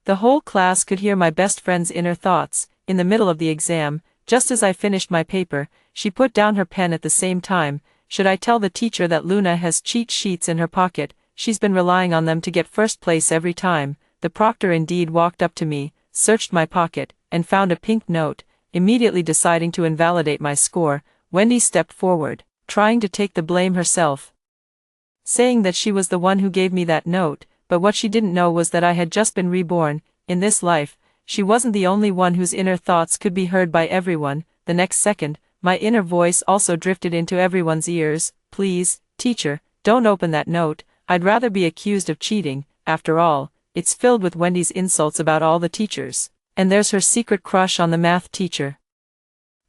The whole class could hear my best friend's inner thoughts. In the middle of the exam, just as I finished my paper, she put down her pen at the same time. Should I tell the teacher that Luna has cheat sheets in her pocket? She's been relying on them to get first place every time. The proctor indeed walked up to me, searched my pocket, and found a pink note. Immediately deciding to invalidate my score, Wendy stepped forward, trying to take the blame herself, saying that she was the one who gave me that note, but what she didn't know was that I had just been reborn. In this life, she wasn't the only one whose inner thoughts could be heard by everyone. The next second, my inner voice also drifted into everyone's ears. Please, teacher, don't open that note. I'd rather be accused of cheating. After all, it's filled with Wendy's insults about all the teachers. And there's her secret crush on the math teacher.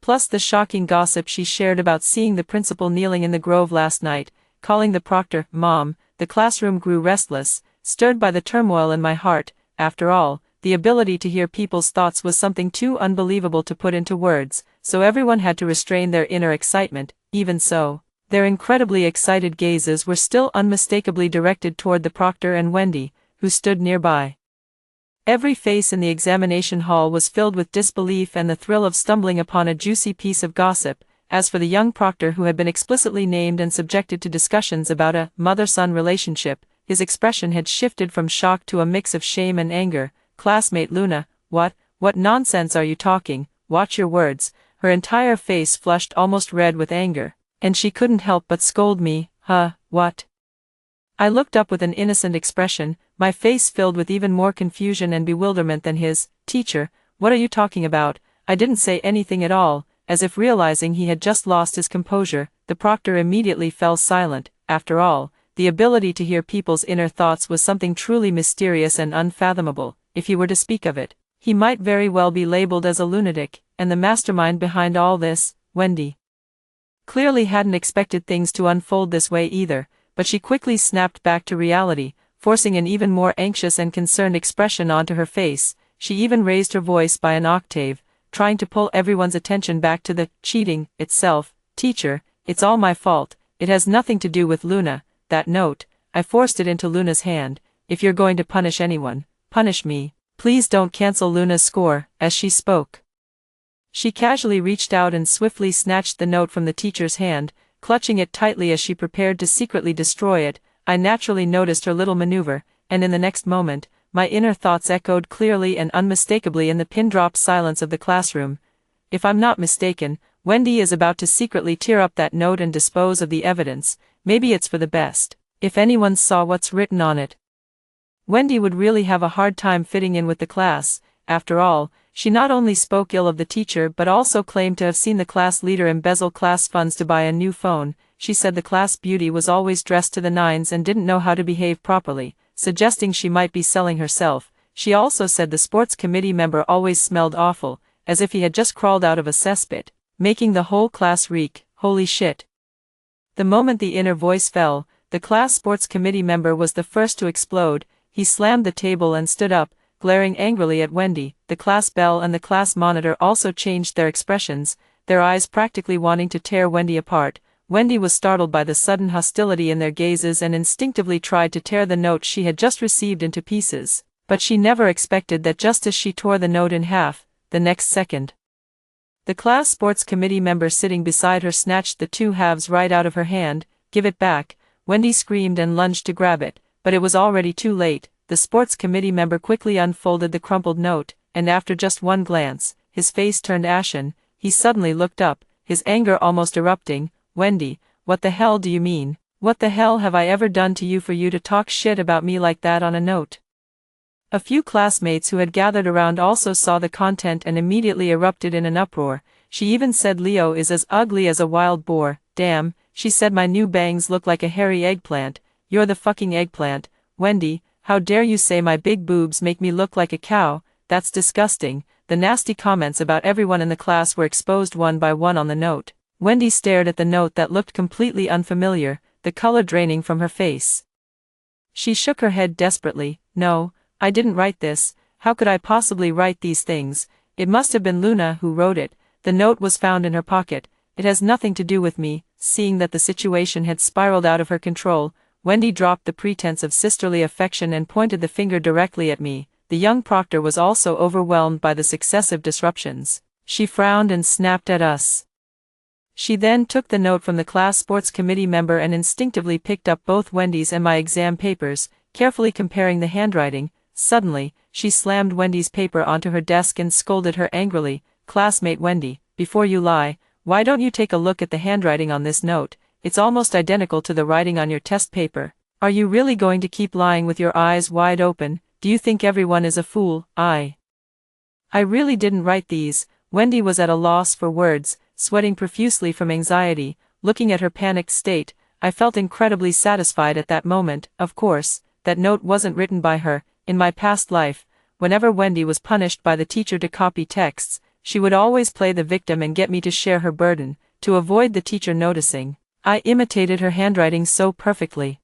Plus the shocking gossip she shared about seeing the principal kneeling in the grove last night, calling the proctor Mom. The classroom grew restless, stirred by the turmoil in my heart. After all, the ability to hear people's thoughts was something too unbelievable to put into words, so everyone had to restrain their inner excitement. Even so, their incredibly excited gazes were still unmistakably directed toward the proctor and Wendy, who stood nearby. Every face in the examination hall was filled with disbelief and the thrill of stumbling upon a juicy piece of gossip. As for the young proctor who had been explicitly named and subjected to discussions about a mother-son relationship, his expression had shifted from shock to a mix of shame and anger. Classmate Luna, what nonsense are you talking? Watch your words. Her entire face flushed almost red with anger, and she couldn't help but scold me. What? I looked up with an innocent expression, my face filled with even more confusion and bewilderment than his. Teacher, what are you talking about? I didn't say anything at all. As if realizing he had just lost his composure, the proctor immediately fell silent. After all, the ability to hear people's inner thoughts was something truly mysterious and unfathomable. If he were to speak of it, he might very well be labeled as a lunatic, and the mastermind behind all this, Wendy, clearly hadn't expected things to unfold this way either, but she quickly snapped back to reality, forcing an even more anxious and concerned expression onto her face. She even raised her voice by an octave, trying to pull everyone's attention back to the cheating itself. Teacher, it's all my fault. It has nothing to do with Luna. That note, I forced it into Luna's hand. If you're going to punish anyone, punish me. Please don't cancel Luna's score. As she spoke, she casually reached out and swiftly snatched the note from the teacher's hand, clutching it tightly as she prepared to secretly destroy it. I naturally noticed her little maneuver, and in the next moment, my inner thoughts echoed clearly and unmistakably in the pin-drop silence of the classroom. If I'm not mistaken, Wendy is about to secretly tear up that note and dispose of the evidence. Maybe it's for the best. If anyone saw what's written on it, Wendy would really have a hard time fitting in with the class. After all, she not only spoke ill of the teacher but also claimed to have seen the class leader embezzle class funds to buy a new phone. She said the class beauty was always dressed to the nines and didn't know how to behave properly, suggesting she might be selling herself. She also said the sports committee member always smelled awful, as if he had just crawled out of a cesspit, making the whole class reek. Holy shit. The moment the inner voice fell, the class sports committee member was the first to explode. He slammed the table and stood up, glaring angrily at Wendy. The class bell and the class monitor also changed their expressions, their eyes practically wanting to tear Wendy apart. Wendy was startled by the sudden hostility in their gazes and instinctively tried to tear the note she had just received into pieces, but she never expected that just as she tore the note in half, the next second, the class sports committee member sitting beside her snatched the two halves right out of her hand. Give it back, Wendy screamed and lunged to grab it, but it was already too late. The sports committee member quickly unfolded the crumpled note, and after just one glance, his face turned ashen. He suddenly looked up, his anger almost erupting. Wendy, what the hell do you mean? What the hell have I ever done to you for you to talk shit about me like that on a note? A few classmates who had gathered around also saw the content and immediately erupted in an uproar. She even said Leo is as ugly as a wild boar. Damn, she said my new bangs look like a hairy eggplant. You're the fucking eggplant. Wendy, how dare you say my big boobs make me look like a cow? That's disgusting. The nasty comments about everyone in the class were exposed one by one on the note. Wendy stared at the note that looked completely unfamiliar, the color draining from her face. She shook her head desperately. No, I didn't write this. How could I possibly write these things? It must have been Luna who wrote it. The note was found in her pocket. It has nothing to do with me. Seeing that the situation had spiraled out of her control, Wendy dropped the pretense of sisterly affection and pointed the finger directly at me. The young proctor was also overwhelmed by the successive disruptions. She frowned and snapped at us. She then took the note from the class sports committee member and instinctively picked up both Wendy's and my exam papers, carefully comparing the handwriting. Suddenly, she slammed Wendy's paper onto her desk and scolded her angrily. "Classmate Wendy, before you lie, why don't you take a look at the handwriting on this note? It's almost identical to the writing on your test paper. Are you really going to keep lying with your eyes wide open? Do you think everyone is a fool?" I really didn't write these. Wendy was at a loss for words, sweating profusely from anxiety. Looking at her panicked state, I felt incredibly satisfied at that moment. Of course, that note wasn't written by her. In my past life, whenever Wendy was punished by the teacher to copy texts, she would always play the victim and get me to share her burden, to avoid the teacher noticing. I imitated her handwriting so perfectly.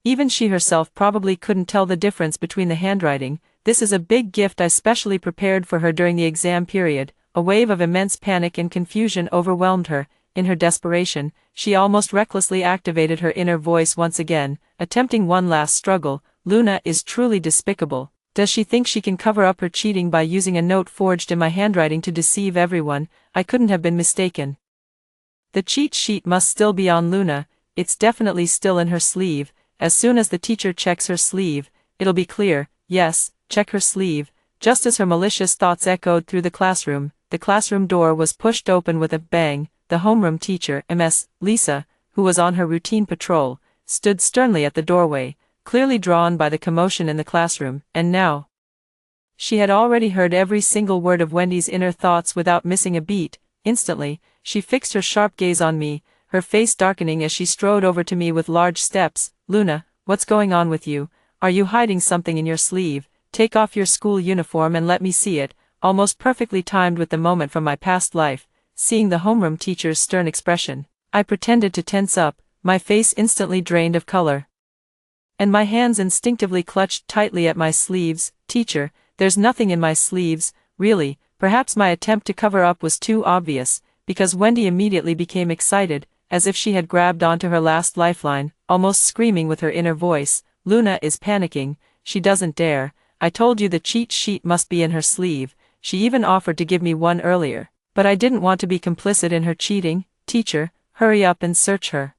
Even she herself probably couldn't tell the difference between the handwriting. This is a big gift I specially prepared for her during the exam period. A wave of immense panic and confusion overwhelmed her. In her desperation, she almost recklessly activated her inner voice once again, attempting one last struggle. "Luna is truly despicable. Does she think she can cover up her cheating by using a note forged in my handwriting to deceive everyone? I couldn't have been mistaken. The cheat sheet must still be on Luna. It's definitely still in her sleeve. As soon as the teacher checks her sleeve, it'll be clear. Yes, check her sleeve." Just as her malicious thoughts echoed through the classroom door was pushed open with a bang. The homeroom teacher, Ms. Lisa, who was on her routine patrol, stood sternly at the doorway, clearly drawn by the commotion in the classroom. And now, she had already heard every single word of Wendy's inner thoughts without missing a beat. Instantly, she fixed her sharp gaze on me, her face darkening as she strode over to me with large steps. "Luna, what's going on with you? Are you hiding something in your sleeve? Take off your school uniform and let me see it." Almost perfectly timed with the moment from my past life. Seeing the homeroom teacher's stern expression, I pretended to tense up, my face instantly drained of color, and my hands instinctively clutched tightly at my sleeves. "Teacher, there's nothing in my sleeves, really." Perhaps my attempt to cover up was too obvious, because Wendy immediately became excited, as if she had grabbed onto her last lifeline, almost screaming with her inner voice. "Luna is panicking. She doesn't dare. I told you the cheat sheet must be in her sleeve. She even offered to give me one earlier. But I didn't want to be complicit in her cheating. Teacher, hurry up and search her."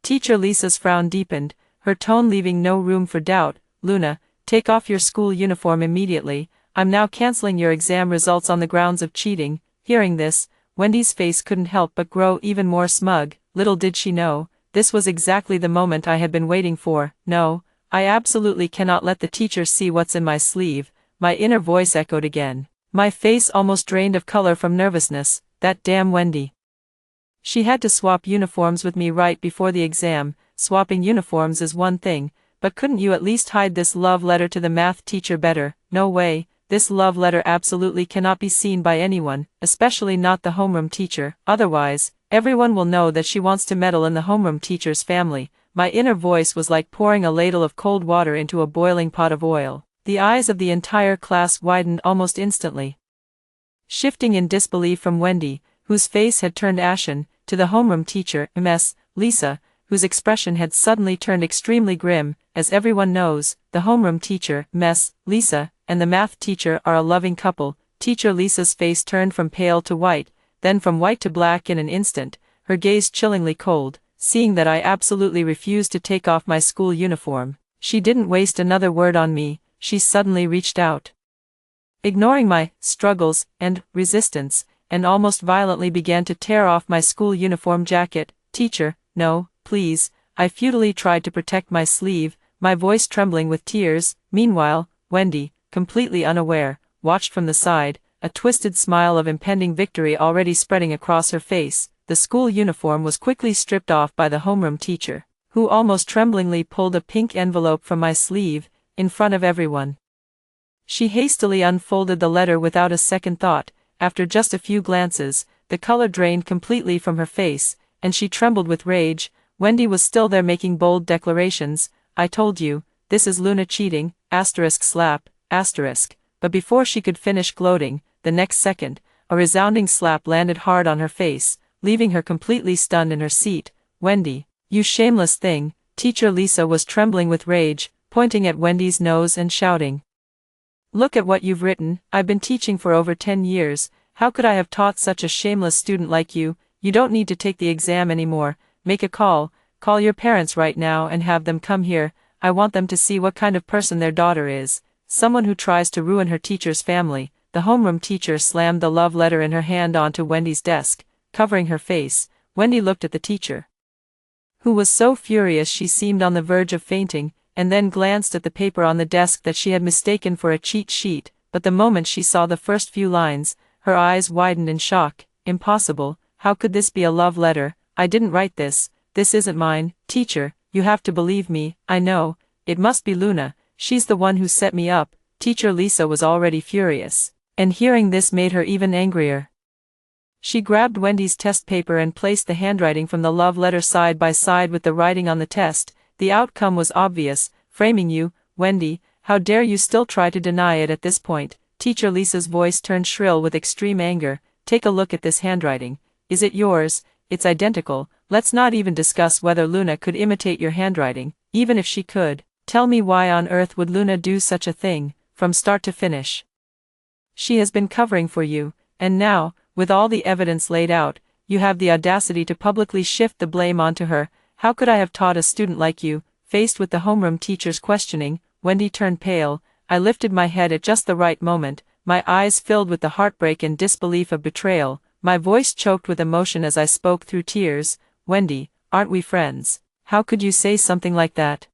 Teacher Lisa's frown deepened, her tone leaving no room for doubt. "Luna, take off your school uniform immediately. I'm now canceling your exam results on the grounds of cheating." Hearing this, Wendy's face couldn't help but grow even more smug. Little did she know, this was exactly the moment I had been waiting for. "No, I absolutely cannot let the teacher see what's in my sleeve," my inner voice echoed again. My face almost drained of color from nervousness. That damn Wendy. She had to swap uniforms with me right before the exam. Swapping uniforms is one thing, but couldn't you at least hide this love letter to the math teacher better? No way, this love letter absolutely cannot be seen by anyone, especially not the homeroom teacher. Otherwise, everyone will know that she wants to meddle in the homeroom teacher's family. My inner voice was like pouring a ladle of cold water into a boiling pot of oil. The eyes of the entire class widened almost instantly, shifting in disbelief from Wendy, whose face had turned ashen, to the homeroom teacher, Ms. Lisa, whose expression had suddenly turned extremely grim. As everyone knows, the homeroom teacher, Ms. Lisa, and the math teacher are a loving couple. Teacher Lisa's face turned from pale to white, then from white to black in an instant, her gaze chillingly cold. Seeing that I absolutely refused to take off my school uniform, she didn't waste another word on me. She suddenly reached out, ignoring my struggles and resistance, and almost violently began to tear off my school uniform jacket. "Teacher, no, please." I futilely tried to protect my sleeve, my voice trembling with tears. Meanwhile, Wendy, completely unaware, watched from the side, a twisted smile of impending victory already spreading across her face. The school uniform was quickly stripped off by the homeroom teacher, who almost tremblingly pulled a pink envelope from my sleeve, in front of everyone. She hastily unfolded the letter without a second thought. After just a few glances, the color drained completely from her face, and she trembled with rage. Wendy was still there making bold declarations. "I told you, this is Luna cheating, slap, But before she could finish gloating, the next second, a resounding slap landed hard on her face, leaving her completely stunned in her seat. "Wendy, you shameless thing." Teacher Lisa was trembling with rage, pointing at Wendy's nose and shouting, Look at what you've written. I've been teaching for over 10 years. How could I have taught such a shameless student like you? You don't need to take the exam anymore. Make a call. Call your parents right now and have them come here. I want them to see what kind of person their daughter is. Someone who tries to ruin her teacher's family. The homeroom teacher slammed the love letter in her hand onto Wendy's desk, covering her face. Wendy looked at the teacher, who was so furious she seemed on the verge of fainting, and then glanced at the paper on the desk that she had mistaken for a cheat sheet, but the moment she saw the first few lines, her eyes widened in shock. Impossible, how could this be a love letter? I didn't write this, this isn't mine. Teacher, you have to believe me. I know, it must be Luna, she's the one who set me up. Teacher Lisa was already furious, and hearing this made her even angrier. She grabbed Wendy's test paper and placed the handwriting from the love letter side by side with the writing on the test. The outcome was obvious, framing you, Wendy. How dare you still try to deny it at this point? Teacher Lisa's voice turned shrill with extreme anger. Take a look at this handwriting. Is it yours? It's identical. Let's not even discuss whether Luna could imitate your handwriting. Even if she could, tell me why on earth would Luna do such a thing, from start to finish? She has been covering for you, and now, with all the evidence laid out, you have the audacity to publicly shift the blame onto her. How could I have taught a student like you? Faced with the homeroom teacher's questioning, Wendy turned pale. I lifted my head at just the right moment, my eyes filled with the heartbreak and disbelief of betrayal. My voice choked with emotion as I spoke through tears. Wendy, aren't we friends? How could you say something like that?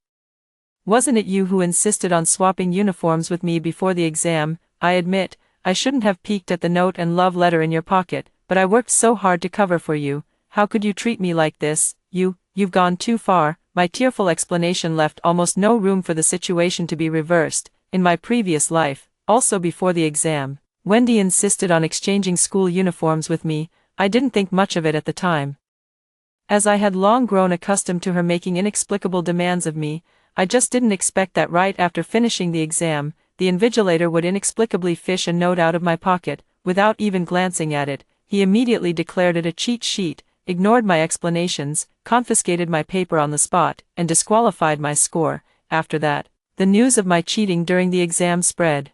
Wasn't it you who insisted on swapping uniforms with me before the exam? I admit, I shouldn't have peeked at the note and love letter in your pocket, but I worked so hard to cover for you. How could you treat me like this? You've gone too far. My tearful explanation left almost no room for the situation to be reversed. In my previous life, also before the exam, Wendy insisted on exchanging school uniforms with me. I didn't think much of it at the time, as I had long grown accustomed to her making inexplicable demands of me. I just didn't expect that right after finishing the exam, the invigilator would inexplicably fish a note out of my pocket, without even glancing at it. He immediately declared it a cheat sheet, ignored my explanations, confiscated my paper on the spot, and disqualified my score. After that, the news of my cheating during the exam spread,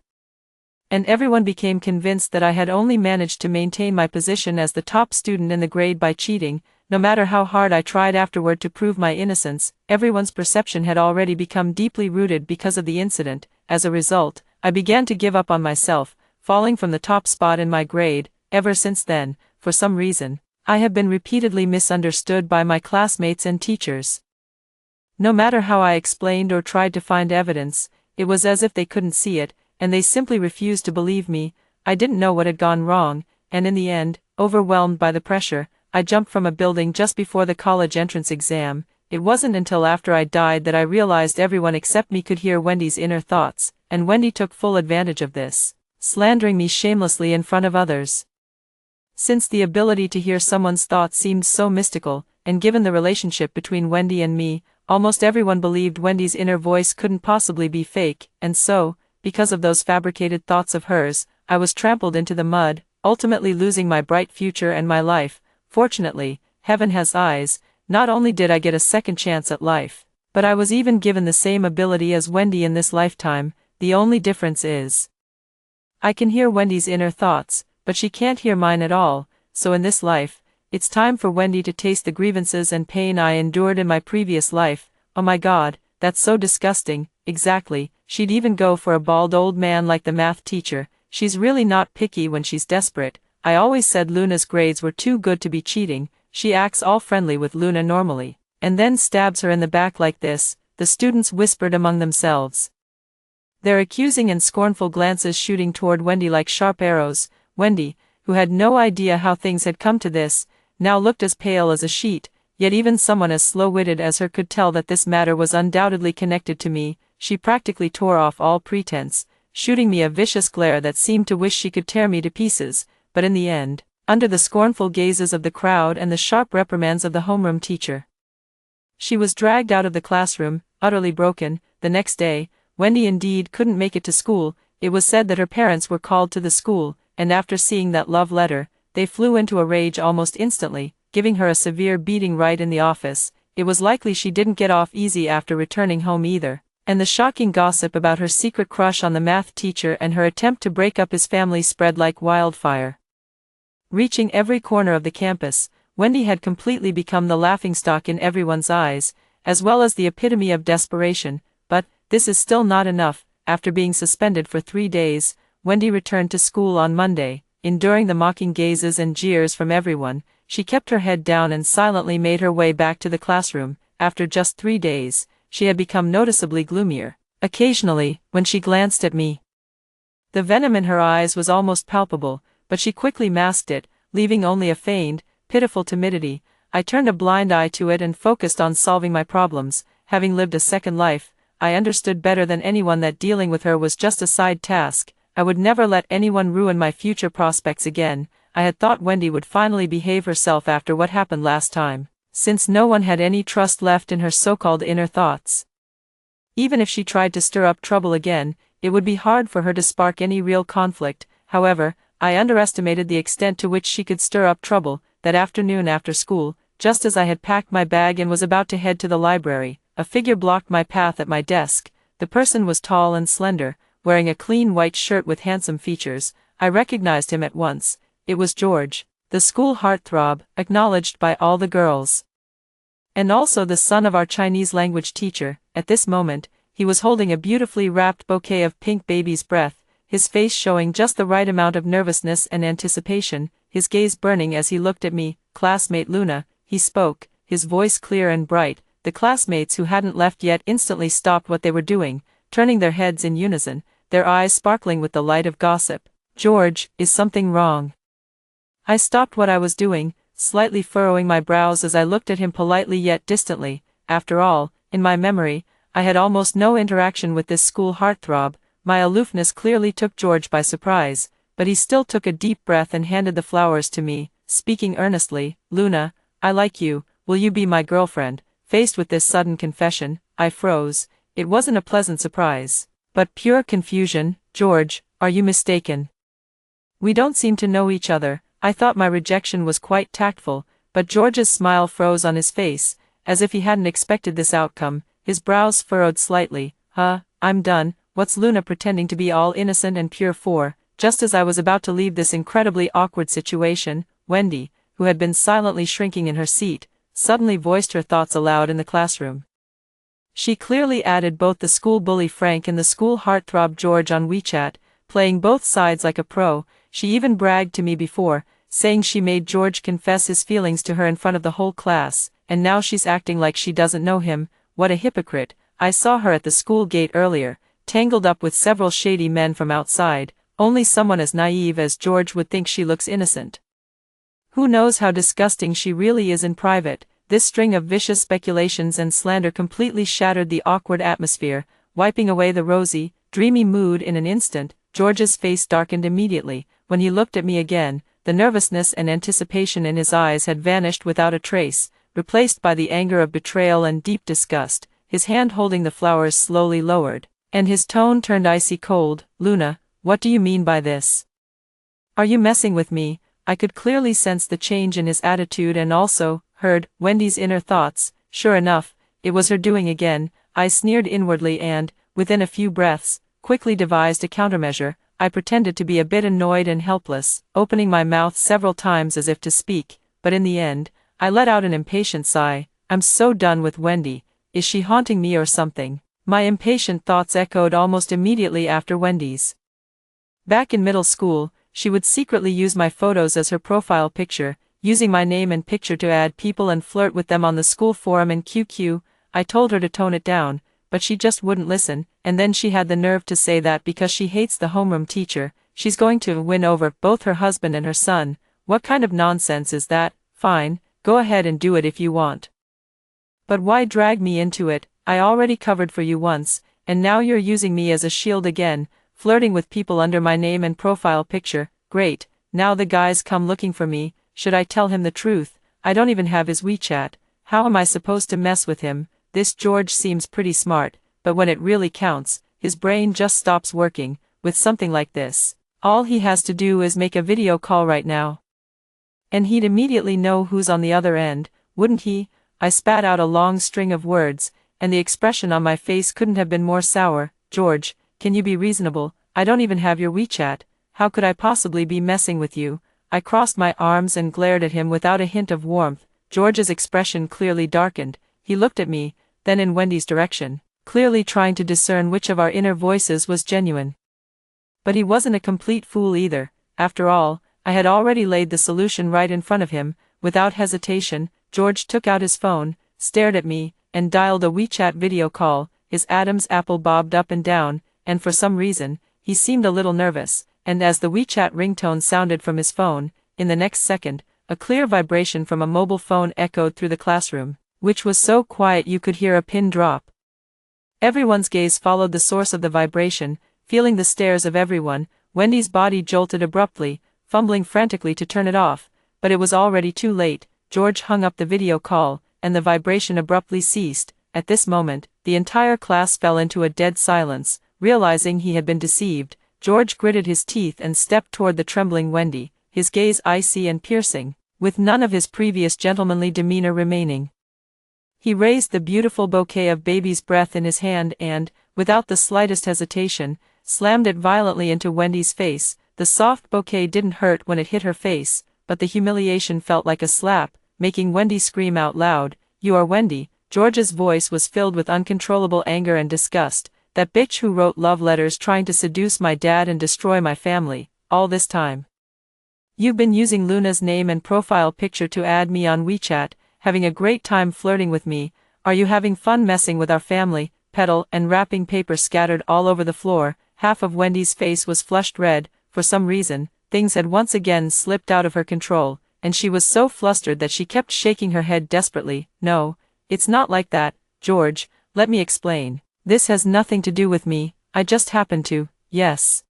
and everyone became convinced that I had only managed to maintain my position as the top student in the grade by cheating. No matter how hard I tried afterward to prove my innocence, everyone's perception had already become deeply rooted because of the incident. As a result, I began to give up on myself, falling from the top spot in my grade. Ever since then, for some reason, I have been repeatedly misunderstood by my classmates and teachers. No matter how I explained or tried to find evidence, it was as if they couldn't see it, and they simply refused to believe me. I didn't know what had gone wrong, and in the end, overwhelmed by the pressure, I jumped from a building just before the college entrance exam. It wasn't until after I died that I realized everyone except me could hear Wendy's inner thoughts, and Wendy took full advantage of this, slandering me shamelessly in front of others. Since the ability to hear someone's thoughts seemed so mystical, and given the relationship between Wendy and me, almost everyone believed Wendy's inner voice couldn't possibly be fake, and so, because of those fabricated thoughts of hers, I was trampled into the mud, ultimately losing my bright future and my life. Fortunately, heaven has eyes. Not only did I get a second chance at life, but I was even given the same ability as Wendy in this lifetime. The only difference is, I can hear Wendy's inner thoughts, but she can't hear mine at all. So in this life, it's time for Wendy to taste the grievances and pain I endured in my previous life. Oh my God, that's so disgusting. Exactly, she'd even go for a bald old man like the math teacher. She's really not picky when she's desperate. I always said Luna's grades were too good to be cheating. She acts all friendly with Luna normally, and then stabs her in the back like this. The students whispered among themselves, their accusing and scornful glances shooting toward Wendy like sharp arrows. Wendy, who had no idea how things had come to this, now looked as pale as a sheet, yet even someone as slow-witted as her could tell that this matter was undoubtedly connected to me. She practically tore off all pretense, shooting me a vicious glare that seemed to wish she could tear me to pieces. But in the end, under the scornful gazes of the crowd and the sharp reprimands of the homeroom teacher, she was dragged out of the classroom, utterly broken. The next day, Wendy indeed couldn't make it to school. It was said that her parents were called to the school, and after seeing that love letter, they flew into a rage almost instantly, giving her a severe beating right in the office. It was likely she didn't get off easy after returning home either, And the shocking gossip about her secret crush on the math teacher and her attempt to break up his family spread like wildfire. Reaching every corner of the campus, Wendy had completely become the laughingstock in everyone's eyes, as well as the epitome of desperation. But this is still not enough. After being suspended for 3 days, Wendy returned to school on Monday. Enduring the mocking gazes and jeers from everyone, she kept her head down and silently made her way back to the classroom. After just 3 days, she had become noticeably gloomier. Occasionally, when she glanced at me, the venom in her eyes was almost palpable, but she quickly masked it, leaving only a feigned, pitiful timidity. I turned a blind eye to it and focused on solving my problems. Having lived a second life, I understood better than anyone that dealing with her was just a side task. I would never let anyone ruin my future prospects again. I had thought Wendy would finally behave herself after what happened last time, since no one had any trust left in her so-called inner thoughts. Even if she tried to stir up trouble again, it would be hard for her to spark any real conflict. However, I underestimated the extent to which she could stir up trouble. That afternoon after school, just as I had packed my bag and was about to head to the library, a figure blocked my path at my desk. The person was tall and slender, wearing a clean white shirt with handsome features. I recognized him at once. It was George, the school heartthrob, acknowledged by all the girls, and also the son of our Chinese language teacher. At this moment, he was holding a beautifully wrapped bouquet of pink baby's breath, his face showing just the right amount of nervousness and anticipation, his gaze burning as he looked at me. "Classmate Luna," he spoke, his voice clear and bright. The classmates who hadn't left yet instantly stopped what they were doing, turning their heads in unison, their eyes sparkling with the light of gossip. "George, is something wrong?" I stopped what I was doing, slightly furrowing my brows as I looked at him politely yet distantly. After all, in my memory, I had almost no interaction with this school heartthrob. My aloofness clearly took George by surprise, but he still took a deep breath and handed the flowers to me, speaking earnestly. "Luna, I like you. Will you be my girlfriend?" Faced with this sudden confession, I froze. It wasn't a pleasant surprise, but pure confusion. "George, are you mistaken? We don't seem to know each other." I thought my rejection was quite tactful, but George's smile froze on his face, as if he hadn't expected this outcome. His brows furrowed slightly. I'm done. What's Luna pretending to be all innocent and pure for?" Just as I was about to leave this incredibly awkward situation, Wendy, who had been silently shrinking in her seat, suddenly voiced her thoughts aloud in the classroom. She clearly added both the school bully Frank and the school heartthrob George on WeChat, playing both sides like a pro. She even bragged to me before, saying she made George confess his feelings to her in front of the whole class, and now she's acting like she doesn't know him. What a hypocrite. I saw her at the school gate earlier, tangled up with several shady men from outside. Only someone as naive as George would think she looks innocent. Who knows how disgusting she really is in private? This string of vicious speculations and slander completely shattered the awkward atmosphere, wiping away the rosy, dreamy mood in an instant. George's face darkened immediately. When he looked at me again, the nervousness and anticipation in his eyes had vanished without a trace, replaced by the anger of betrayal and deep disgust. His hand holding the flowers slowly lowered, and his tone turned icy cold. "Luna, what do you mean by this? Are you messing with me?" I could clearly sense the change in his attitude and also heard Wendy's inner thoughts. Sure enough, it was her doing again. I sneered inwardly and, within a few breaths, quickly devised a countermeasure. I pretended to be a bit annoyed and helpless, opening my mouth several times as if to speak, but in the end, I let out an impatient sigh. "I'm so done with Wendy. Is she haunting me or something?" My impatient thoughts echoed almost immediately after Wendy's. Back in middle school, she would secretly use my photos as her profile picture, using my name and picture to add people and flirt with them on the school forum and QQ. I told her to tone it down, but she just wouldn't listen, and then she had the nerve to say that because she hates the homeroom teacher, she's going to win over both her husband and her son. What kind of nonsense is that? Fine, go ahead and do it if you want. But why drag me into it? I already covered for you once, and now you're using me as a shield again, flirting with people under my name and profile picture. Great, now the guy's come looking for me. Should I tell him the truth? I don't even have his WeChat. How am I supposed to mess with him? This George seems pretty smart, but when it really counts, his brain just stops working. With something like this, all he has to do is make a video call right now, and he'd immediately know who's on the other end, wouldn't he? I spat out a long string of words, and the expression on my face couldn't have been more sour. "George, can you be reasonable? I don't even have your WeChat. How could I possibly be messing with you?" I crossed my arms and glared at him without a hint of warmth. George's expression clearly darkened. He looked at me, then in Wendy's direction, clearly trying to discern which of our inner voices was genuine. But he wasn't a complete fool either. After all, I had already laid the solution right in front of him. Without hesitation, George took out his phone, stared at me, and dialed a WeChat video call. His Adam's apple bobbed up and down, and for some reason, he seemed a little nervous, and as the WeChat ringtone sounded from his phone, in the next second, a clear vibration from a mobile phone echoed through the classroom, which was so quiet you could hear a pin drop. Everyone's gaze followed the source of the vibration, feeling the stares of everyone. Wendy's body jolted abruptly, fumbling frantically to turn it off, but it was already too late. George hung up the video call, and the vibration abruptly ceased. At this moment, the entire class fell into a dead silence. Realizing he had been deceived, George gritted his teeth and stepped toward the trembling Wendy, his gaze icy and piercing, with none of his previous gentlemanly demeanor remaining. He raised the beautiful bouquet of baby's breath in his hand and, without the slightest hesitation, slammed it violently into Wendy's face. The soft bouquet didn't hurt when it hit her face, but the humiliation felt like a slap, making Wendy scream out loud. "You are Wendy." George's voice was filled with uncontrollable anger and disgust. "That bitch who wrote love letters trying to seduce my dad and destroy my family, all this time. You've been using Luna's name and profile picture to add me on WeChat, having a great time flirting with me. Are you having fun messing with our family?" Petal and wrapping paper scattered all over the floor. Half of Wendy's face was flushed red. For some reason, things had once again slipped out of her control, and she was so flustered that she kept shaking her head desperately. "No, it's not like that, George, let me explain. This has nothing to do with me, I just happened to, yes.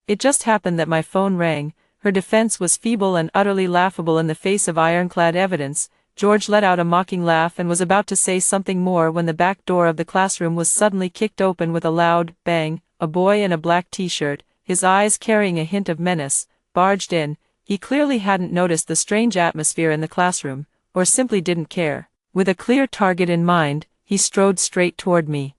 It just happened that my phone rang." Her defense was feeble and utterly laughable in the face of ironclad evidence. George let out a mocking laugh and was about to say something more when the back door of the classroom was suddenly kicked open with a loud bang. A boy in a black t-shirt, his eyes carrying a hint of menace, barged in. He clearly hadn't noticed the strange atmosphere in the classroom, or simply didn't care. With a clear target in mind, he strode straight toward me,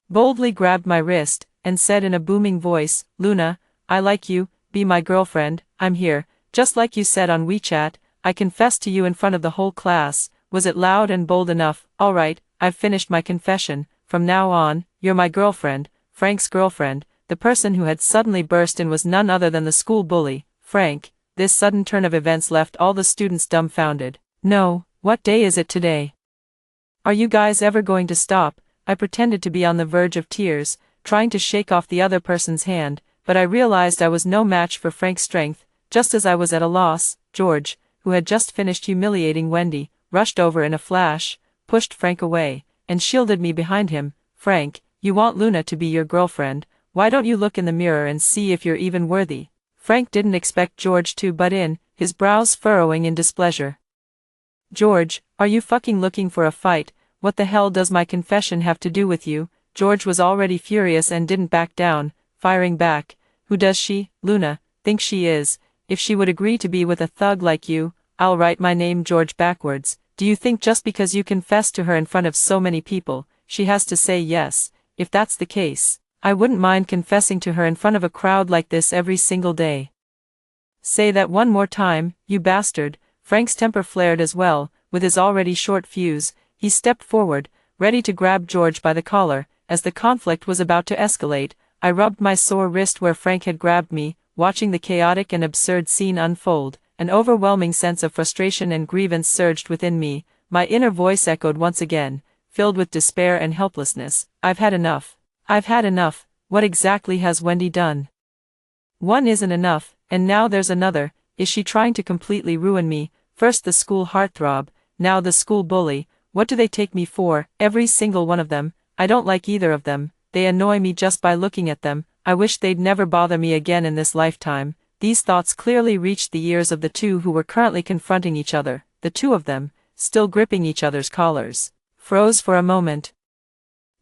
boldly grabbed my wrist, and said in a booming voice, "Luna, I like you, be my girlfriend, I'm here, just like you said on WeChat, I confessed to you in front of the whole class." Was it loud and bold enough? "All right, I've finished my confession. From now on, you're my girlfriend, Frank's girlfriend." The person who had suddenly burst in was none other than the school bully, Frank. This sudden turn of events left all the students dumbfounded. "No, what day is it today? Are you guys ever going to stop?" I pretended to be on the verge of tears, trying to shake off the other person's hand, but I realized I was no match for Frank's strength. Just as I was at a loss, George, who had just finished humiliating Wendy, rushed over in a flash, pushed Frank away, and shielded me behind him. "Frank, you want Luna to be your girlfriend. Why don't you look in the mirror and see if you're even worthy?" Frank didn't expect George to butt in, his brows furrowing in displeasure. "George, are you fucking looking for a fight? What the hell does my confession have to do with you?" George was already furious and didn't back down, firing back. "Who does she, Luna, think she is? If she would agree to be with a thug like you, I'll write my name George backwards. Do you think just because you confessed to her in front of so many people, she has to say yes? If that's the case, I wouldn't mind confessing to her in front of a crowd like this every single day." "Say that one more time, you bastard." Frank's temper flared as well. With his already short fuse, he stepped forward, ready to grab George by the collar. As the conflict was about to escalate, I rubbed my sore wrist where Frank had grabbed me, watching the chaotic and absurd scene unfold. An overwhelming sense of frustration and grievance surged within me. My inner voice echoed once again, filled with despair and helplessness. "I've had enough. I've had enough. What exactly has Wendy done? One isn't enough, and now there's another. Is she trying to completely ruin me? First the school heartthrob, now the school bully. What do they take me for? Every single one of them. I don't like either of them. They annoy me just by looking at them. I wish they'd never bother me again in this lifetime." These thoughts clearly reached the ears of the two who were currently confronting each other. The two of them, still gripping each other's collars, froze for a moment.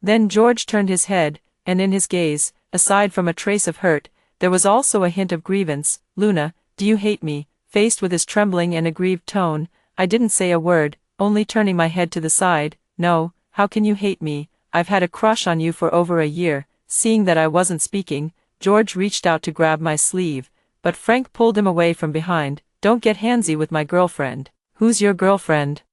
Then George turned his head, and in his gaze, aside from a trace of hurt, there was also a hint of grievance. "Luna, do you hate me?" Faced with his trembling and aggrieved tone, I didn't say a word, only turning my head to the side. "No, how can you hate me? I've had a crush on you for over a year." Seeing that I wasn't speaking, George reached out to grab my sleeve, but Frank pulled him away from behind. "Don't get handsy with my girlfriend." "Who's your girlfriend?"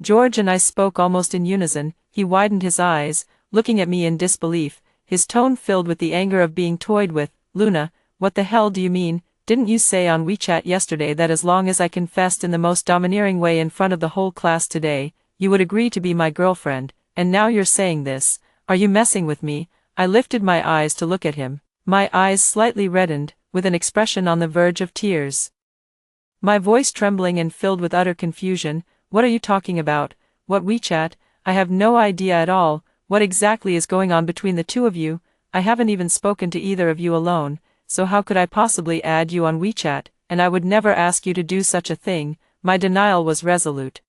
George and I spoke almost in unison. He widened his eyes, looking at me in disbelief, his tone filled with the anger of being toyed with. "Luna, what the hell do you mean? Didn't you say on WeChat yesterday that as long as I confessed in the most domineering way in front of the whole class today, you would agree to be my girlfriend, and now you're saying this? Are you messing with me?" I lifted my eyes to look at him. My eyes slightly reddened, with an expression on the verge of tears. My voice trembling and filled with utter confusion. "What are you talking about? What WeChat? I have no idea at all. What exactly is going on between the two of you? I haven't even spoken to either of you alone, so how could I possibly add you on WeChat? And I would never ask you to do such a thing." My denial was resolute.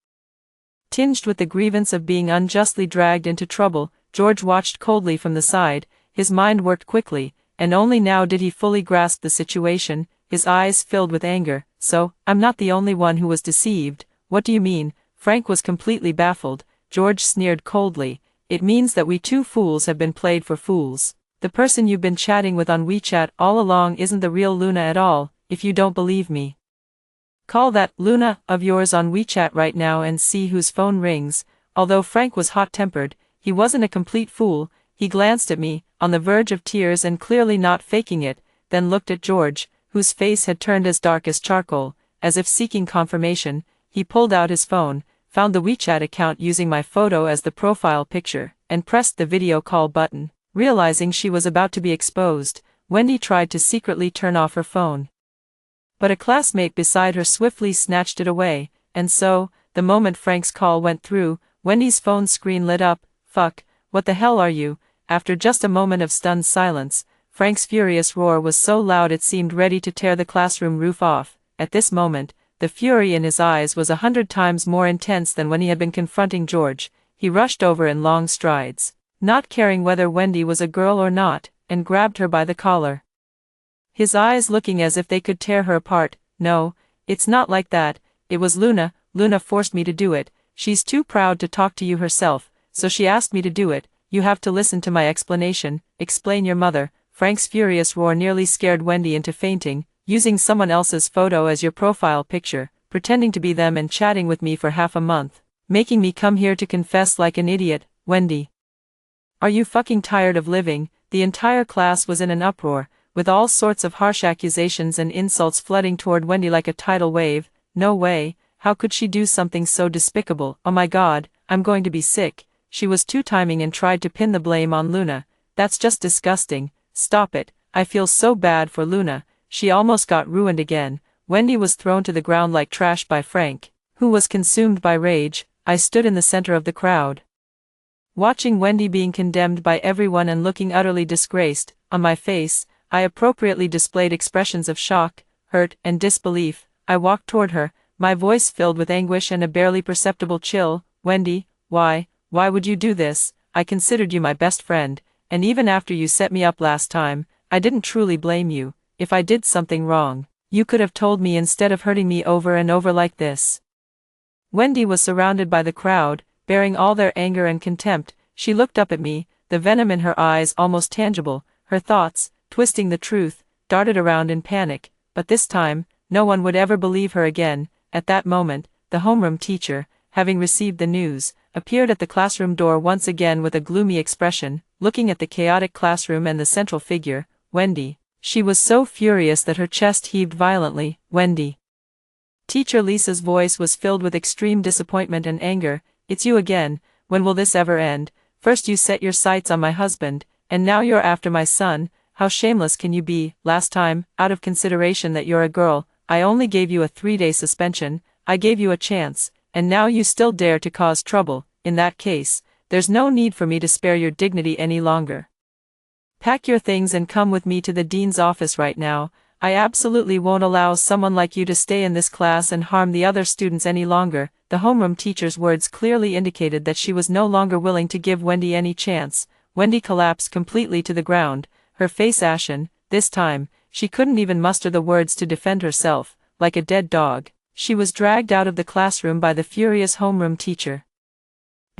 Tinged with the grievance of being unjustly dragged into trouble, George watched coldly from the side. His mind worked quickly, and only now did he fully grasp the situation, his eyes filled with anger. "So, I'm not the only one who was deceived. What do you mean?" Frank was completely baffled. George sneered coldly. "It means that we two fools have been played for fools. The person you've been chatting with on WeChat all along isn't the real Luna at all, if you don't believe me. Call that Luna of yours on WeChat right now and see whose phone rings." Although Frank was hot-tempered, he wasn't a complete fool. He glanced at me, on the verge of tears and clearly not faking it, then looked at George, whose face had turned as dark as charcoal. As if seeking confirmation, he pulled out his phone, found the WeChat account using my photo as the profile picture, and pressed the video call button. Realizing she was about to be exposed, Wendy tried to secretly turn off her phone. But a classmate beside her swiftly snatched it away, and so, the moment Frank's call went through, Wendy's phone screen lit up. "Fuck, what the hell are you?" After just a moment of stunned silence, Frank's furious roar was so loud it seemed ready to tear the classroom roof off. At this moment, the fury in his eyes was 100 times more intense than when he had been confronting George. He rushed over in long strides, not caring whether Wendy was a girl or not, and grabbed her by the collar. His eyes looking as if they could tear her apart. "No, it's not like that. It was Luna. Luna forced me to do it. She's too proud to talk to you herself, so she asked me to do it. You have to listen to my explanation." "Explain your mother." Frank's furious roar nearly scared Wendy into fainting. "Using someone else's photo as your profile picture, pretending to be them and chatting with me for half a month, making me come here to confess like an idiot." "Wendy, are you fucking tired of living?" The entire class was in an uproar, with all sorts of harsh accusations and insults flooding toward Wendy like a tidal wave. No way, how could she do something so despicable? "Oh my god, I'm going to be sick." She was two-timing and tried to pin the blame on Luna. "That's just disgusting. Stop it. I feel so bad for Luna. She almost got ruined again." Wendy was thrown to the ground like trash by Frank, who was consumed by rage. I stood in the center of the crowd, watching Wendy being condemned by everyone and looking utterly disgraced. On my face, I appropriately displayed expressions of shock, hurt, and disbelief. I walked toward her, my voice filled with anguish and a barely perceptible chill. "Wendy, why would you do this? I considered you my best friend, and even after you set me up last time, I didn't truly blame you. If I did something wrong, you could have told me instead of hurting me over and over like this." Wendy was surrounded by the crowd, bearing all their anger and contempt. She looked up at me, the venom in her eyes almost tangible. Her thoughts, twisting the truth, darted around in panic, but this time, no one would ever believe her again. At that moment, the homeroom teacher, having received the news, appeared at the classroom door once again with a gloomy expression, looking at the chaotic classroom and the central figure, Wendy. She was so furious that her chest heaved violently. "Wendy." Teacher Lisa's voice was filled with extreme disappointment and anger. "It's you again. When will this ever end? First you set your sights on my husband, and now you're after my son. How shameless can you be? Last time, out of consideration that you're a girl, I only gave you a 3-day suspension. I gave you a chance, and now you still dare to cause trouble. In that case, there's no need for me to spare your dignity any longer. Pack your things and come with me to the dean's office right now. I absolutely won't allow someone like you to stay in this class and harm the other students any longer." The homeroom teacher's words clearly indicated that she was no longer willing to give Wendy any chance. Wendy collapsed completely to the ground, her face ashen. This time, she couldn't even muster the words to defend herself. Like a dead dog, she was dragged out of the classroom by the furious homeroom teacher.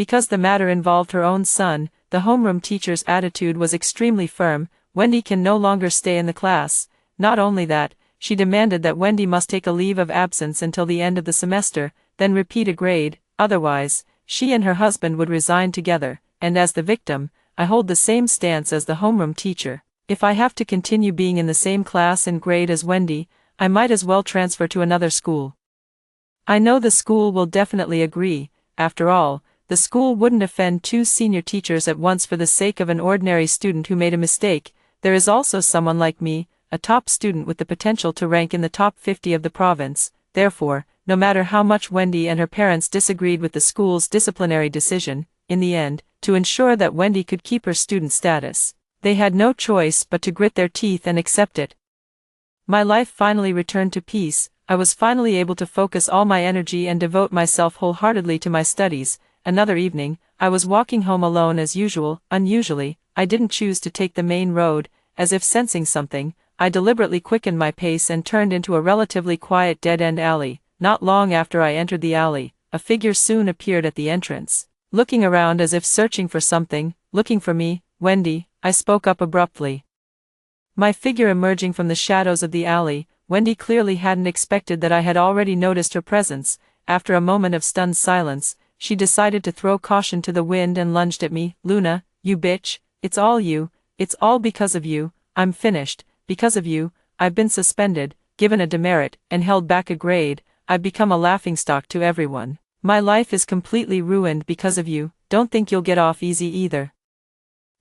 Because the matter involved her own son, the homeroom teacher's attitude was extremely firm. Wendy can no longer stay in the class. Not only that, she demanded that Wendy must take a leave of absence until the end of the semester, then repeat a grade, otherwise, she and her husband would resign together, and as the victim, I hold the same stance as the homeroom teacher. If I have to continue being in the same class and grade as Wendy, I might as well transfer to another school. I know the school will definitely agree. After all, the school wouldn't offend two senior teachers at once for the sake of an ordinary student who made a mistake. There is also someone like me, a top student with the potential to rank in the top 50 of the province. Therefore, no matter how much Wendy and her parents disagreed with the school's disciplinary decision, in the end, to ensure that Wendy could keep her student status, they had no choice but to grit their teeth and accept it. My life finally returned to peace. I was finally able to focus all my energy and devote myself wholeheartedly to my studies. Another evening, I was walking home alone as usual. Unusually, I didn't choose to take the main road. As if sensing something, I deliberately quickened my pace and turned into a relatively quiet dead-end alley. Not long after I entered the alley, a figure soon appeared at the entrance. Looking around as if searching for something, looking for me, Wendy, I spoke up abruptly. My figure emerging from the shadows of the alley, Wendy clearly hadn't expected that I had already noticed her presence. After a moment of stunned silence, she decided to throw caution to the wind and lunged at me. "Luna, you bitch, it's all you, it's all because of you, I'm finished, because of you, I've been suspended, given a demerit, and held back a grade, I've become a laughingstock to everyone. My life is completely ruined because of you, don't think you'll get off easy either.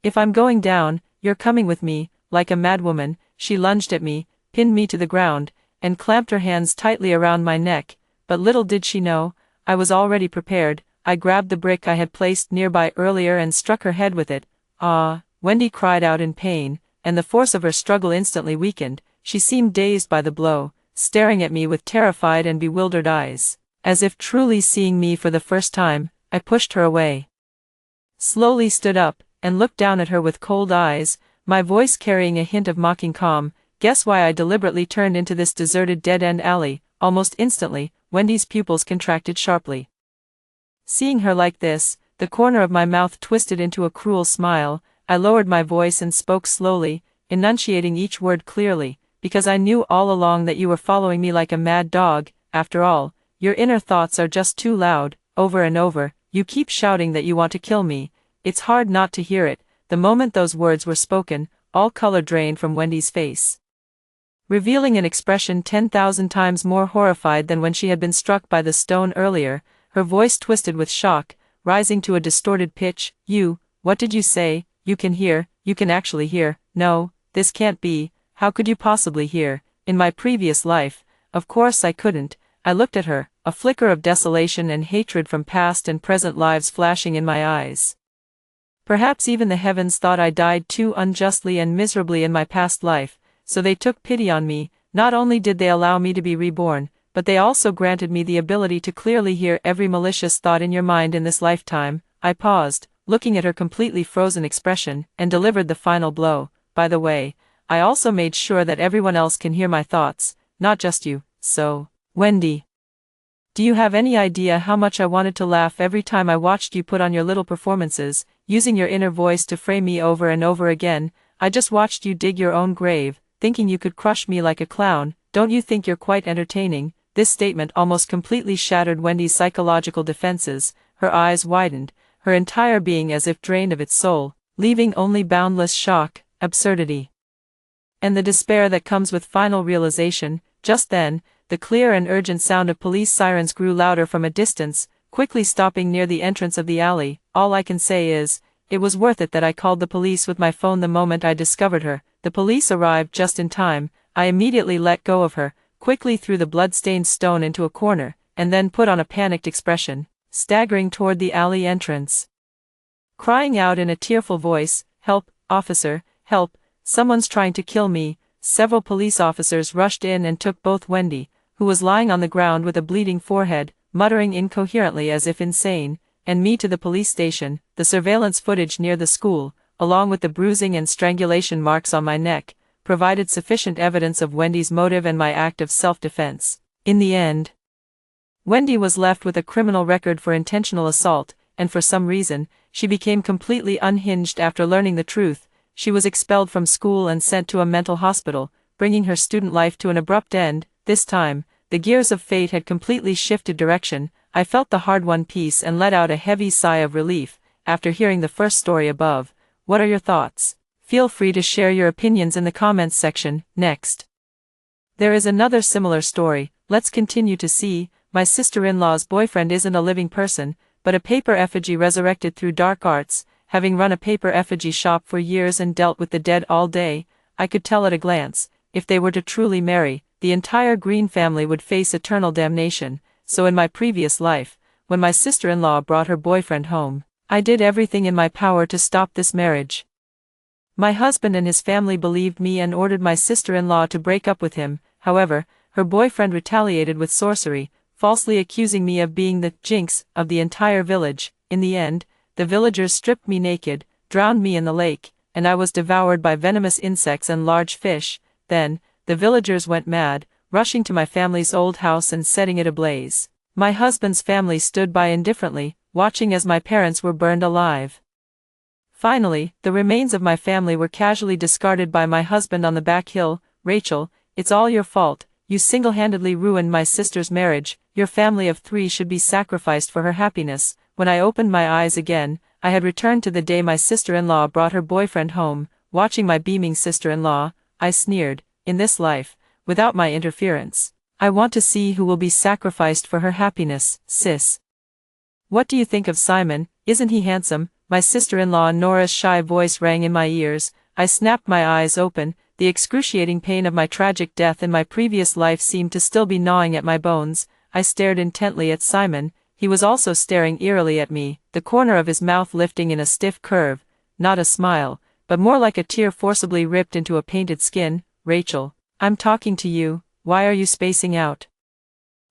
If I'm going down, you're coming with me." Like a madwoman, she lunged at me, pinned me to the ground, and clamped her hands tightly around my neck, but little did she know, I was already prepared. I grabbed the brick I had placed nearby earlier and struck her head with it. "Ah!" Wendy cried out in pain, and the force of her struggle instantly weakened. She seemed dazed by the blow, staring at me with terrified and bewildered eyes. As if truly seeing me for the first time, I pushed her away. Slowly stood up, and looked down at her with cold eyes, my voice carrying a hint of mocking calm. Guess why I deliberately turned into this deserted dead-end alley? Almost instantly, Wendy's pupils contracted sharply. Seeing her like this, the corner of my mouth twisted into a cruel smile. I lowered my voice and spoke slowly, enunciating each word clearly, "Because I knew all along that you were following me like a mad dog. After all, your inner thoughts are just too loud. Over and over, you keep shouting that you want to kill me. It's hard not to hear it." The moment those words were spoken, all color drained from Wendy's face, revealing an expression 10,000 times more horrified than when she had been struck by the stone earlier. Her voice twisted with shock, rising to a distorted pitch. What did you say? You can actually hear. No, this can't be, how could you possibly hear? In my previous life, of course I couldn't." I looked at her, a flicker of desolation and hatred from past and present lives flashing in my eyes. Perhaps even the heavens thought I died too unjustly and miserably in my past life, so they took pity on me. Not only did they allow me to be reborn, but they also granted me the ability to clearly hear every malicious thought in your mind in this lifetime. I paused, looking at her completely frozen expression, and delivered the final blow. "By the way, I also made sure that everyone else can hear my thoughts, not just you. So, Wendy, do you have any idea how much I wanted to laugh every time I watched you put on your little performances, using your inner voice to frame me over and over again? I just watched you dig your own grave, thinking you could crush me like a clown. Don't you think you're quite entertaining?" This statement almost completely shattered Wendy's psychological defenses. Her eyes widened, her entire being as if drained of its soul, leaving only boundless shock, absurdity, and the despair that comes with final realization. Just then, the clear and urgent sound of police sirens grew louder from a distance, quickly stopping near the entrance of the alley. All I can say is, it was worth it that I called the police with my phone the moment I discovered her. The police arrived just in time. I immediately let go of her, quickly threw the blood-stained stone into a corner, and then put on a panicked expression, staggering toward the alley entrance, crying out in a tearful voice, "Help, officer, help, someone's trying to kill me." Several police officers rushed in and took both Wendy, who was lying on the ground with a bleeding forehead, muttering incoherently as if insane, and me to the police station. The surveillance footage near the school, along with the bruising and strangulation marks on my neck, provided sufficient evidence of Wendy's motive and my act of self-defense. In the end, Wendy was left with a criminal record for intentional assault, and for some reason, she became completely unhinged after learning the truth. She was expelled from school and sent to a mental hospital, bringing her student life to an abrupt end. This time, the gears of fate had completely shifted direction. I felt the hard-won peace and let out a heavy sigh of relief after hearing the first story above. What are your thoughts? Feel free to share your opinions in the comments section. Next, there is another similar story. Let's continue to see. My sister-in-law's boyfriend isn't a living person, but a paper effigy resurrected through dark arts. Having run a paper effigy shop for years and dealt with the dead all day, I could tell at a glance, if they were to truly marry, the entire Green family would face eternal damnation. So in my previous life, when my sister-in-law brought her boyfriend home, I did everything in my power to stop this marriage. My husband and his family believed me and ordered my sister-in-law to break up with him. However, her boyfriend retaliated with sorcery, falsely accusing me of being the jinx of the entire village. In the end, the villagers stripped me naked, drowned me in the lake, and I was devoured by venomous insects and large fish. Then, the villagers went mad, rushing to my family's old house and setting it ablaze. My husband's family stood by indifferently, watching as my parents were burned alive. Finally, the remains of my family were casually discarded by my husband on the back hill. Rachel, it's all your fault. You single-handedly ruined my sister's marriage. Your family of 3 should be sacrificed for her happiness. When I opened my eyes again, I had returned to the day my sister-in-law brought her boyfriend home. Watching my beaming sister-in-law, I sneered, in this life, without my interference, I want to see who will be sacrificed for her happiness, sis. What do you think of Simon? Isn't he handsome? My sister-in-law Nora's shy voice rang in my ears. I snapped my eyes open. The excruciating pain of my tragic death in my previous life seemed to still be gnawing at my bones. I stared intently at Simon. He was also staring eerily at me, the corner of his mouth lifting in a stiff curve, not a smile, but more like a tear forcibly ripped into a painted skin. Rachel, I'm talking to you, why are you spacing out?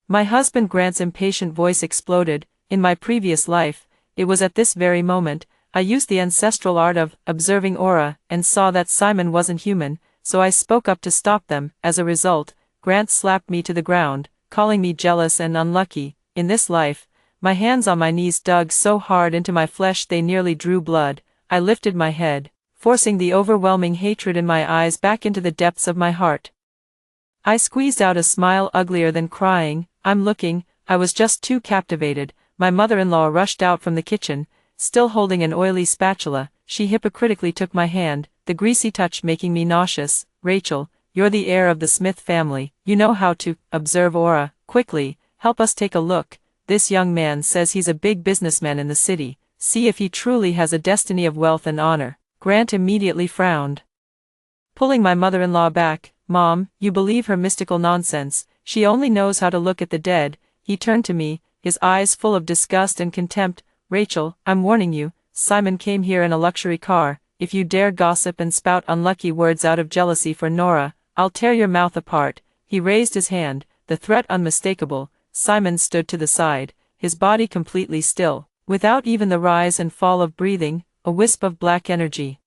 My husband Grant's impatient voice exploded. In my previous life, it was at this very moment, I used the ancestral art of observing aura and saw that Simon wasn't human, so I spoke up to stop them. As a result, Grant slapped me to the ground, calling me jealous and unlucky. In this life, my hands on my knees dug so hard into my flesh they nearly drew blood. I lifted my head, forcing the overwhelming hatred in my eyes back into the depths of my heart. I squeezed out a smile uglier than crying. I'm looking. I was just too captivated. My mother-in-law rushed out from the kitchen, still holding an oily spatula. She hypocritically took my hand, the greasy touch making me nauseous. Rachel, you're the heir of the Smith family. You know how to observe aura. Quickly, help us take a look. This young man says he's a big businessman in the city. See if he truly has a destiny of wealth and honor. Grant immediately frowned, pulling my mother-in-law back. Mom, you believe her mystical nonsense. She only knows how to look at the dead. He turned to me, his eyes full of disgust and contempt. Rachel, I'm warning you, Simon came here in a luxury car. If you dare gossip and spout unlucky words out of jealousy for Nora, I'll tear your mouth apart. He raised his hand, the threat unmistakable. Simon stood to the side, his body completely still, without even the rise and fall of breathing. A wisp of black energy,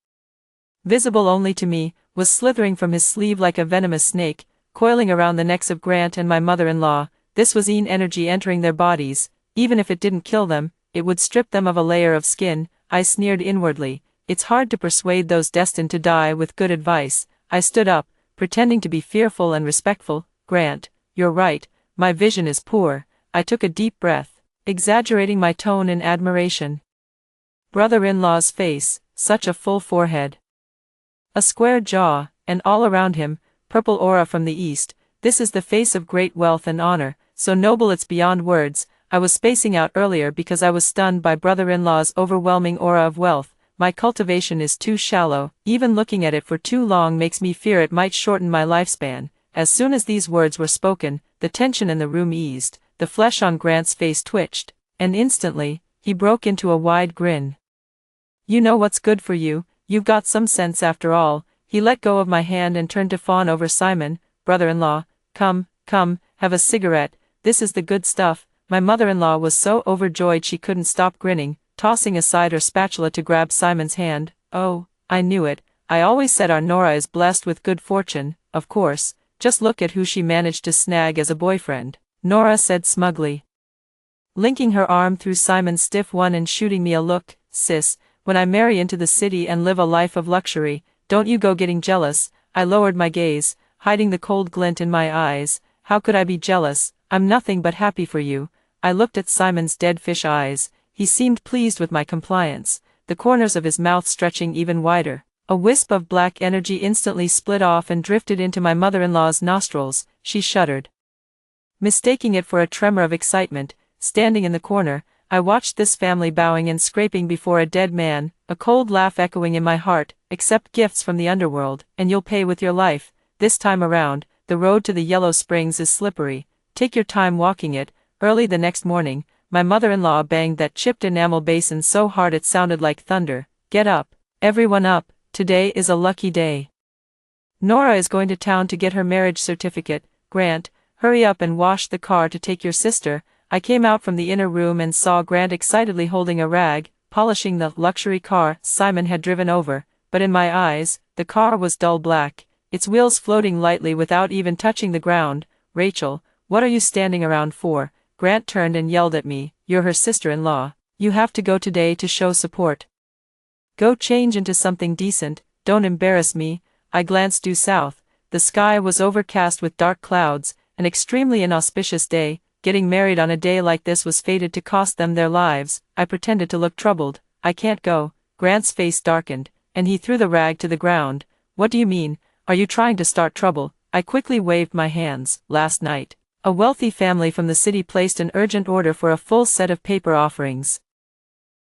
visible only to me, was slithering from his sleeve like a venomous snake, coiling around the necks of Grant and my mother-in-law. This was energy entering their bodies. Even if it didn't kill them, it would strip them of a layer of skin. I sneered inwardly. It's hard to persuade those destined to die with good advice. I stood up, pretending to be fearful and respectful. Grant, you're right, my vision is poor. I took a deep breath, exaggerating my tone in admiration. Brother-in-law's face, such a full forehead, a square jaw, and all around him, purple aura from the east. This is the face of great wealth and honor, so noble it's beyond words. I was spacing out earlier because I was stunned by brother-in-law's overwhelming aura of wealth. My cultivation is too shallow. Even looking at it for too long makes me fear it might shorten my lifespan. As soon as these words were spoken, the tension in the room eased, the flesh on Grant's face twitched, and instantly, he broke into a wide grin. You know what's good for you, you've got some sense after all. He let go of my hand and turned to fawn over Simon. Brother-in-law, come, have a cigarette, this is the good stuff. My mother-in-law was so overjoyed she couldn't stop grinning, tossing aside her spatula to grab Simon's hand. Oh, I knew it, I always said our Nora is blessed with good fortune. Of course, just look at who she managed to snag as a boyfriend, Nora said smugly. linking her arm through Simon's stiff one and shooting me a look. Sis, when I marry into the city and live a life of luxury, don't you go getting jealous. I lowered my gaze, hiding the cold glint in my eyes. How could I be jealous? I'm nothing but happy for you. I looked at Simon's dead fish eyes. He seemed pleased with my compliance, the corners of his mouth stretching even wider. A wisp of black energy instantly split off and drifted into my mother-in-law's nostrils. She shuddered. Mistaking it for a tremor of excitement, standing in the corner, I watched this family bowing and scraping before a dead man, a cold laugh echoing in my heart. Accept gifts from the underworld, and you'll pay with your life. This time around, the road to the Yellow Springs is slippery. Take your time walking it. Early the next morning, my mother-in-law banged that chipped enamel basin so hard it sounded like thunder. Get up. Everyone up. Today is a lucky day. Nora is going to town to get her marriage certificate. Grant, hurry up and wash the car to take your sister. I came out from the inner room and saw Grant excitedly holding a rag, polishing the luxury car Simon had driven over, but in my eyes, the car was dull black, its wheels floating lightly without even touching the ground. Rachel, what are you standing around for? Grant turned and yelled at me. You're her sister-in-law. You have to go today to show support. Go change into something decent, don't embarrass me. I glanced due south. The sky was overcast with dark clouds, an extremely inauspicious day. Getting married on a day like this was fated to cost them their lives. I pretended to look troubled. I can't go. Grant's face darkened, and he threw the rag to the ground. What do you mean? Are you trying to start trouble? I quickly waved my hands. Last night, a wealthy family from the city placed an urgent order for a full set of paper offerings.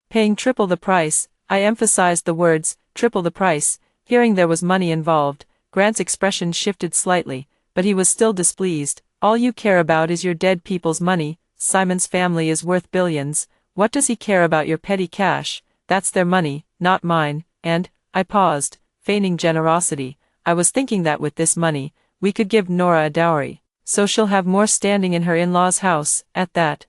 Paying triple the price. I emphasized the words, triple the price. Hearing there was money involved, Grant's expression shifted slightly, but he was still displeased. All you care about is your dead people's money. Simon's family is worth billions. What does he care about your petty cash? That's their money, not mine. And, I paused, feigning generosity. I was thinking that with this money, we could give Nora a dowry, so she'll have more standing in her in-law's house. At that,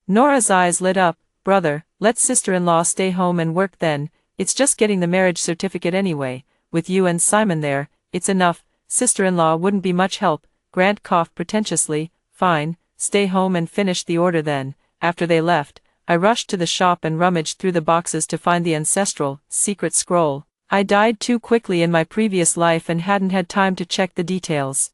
Nora's eyes lit up. Brother, let sister-in-law stay home and work then. It's just getting the marriage certificate anyway. With you and Simon there, it's enough. Sister-in-law wouldn't be much help. Grant coughed pretentiously. Fine, stay home and finish the order then. After they left, I rushed to the shop and rummaged through the boxes to find the ancestral, secret scroll. I died too quickly in my previous life and hadn't had time to check the details.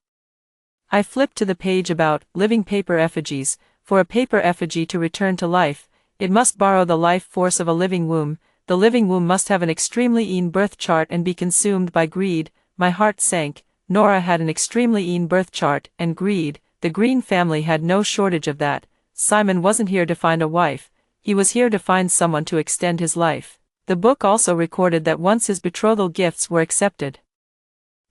I flipped to the page about living paper effigies. For a paper effigy to return to life, it must borrow the life force of a living womb. The living womb must have an extremely lean birth chart and be consumed by greed. My heart sank. Nora had an extremely lean birth chart and greed. The Green family had no shortage of that. Simon wasn't here to find a wife. He was here to find someone to extend his life. The book also recorded that once his betrothal gifts were accepted,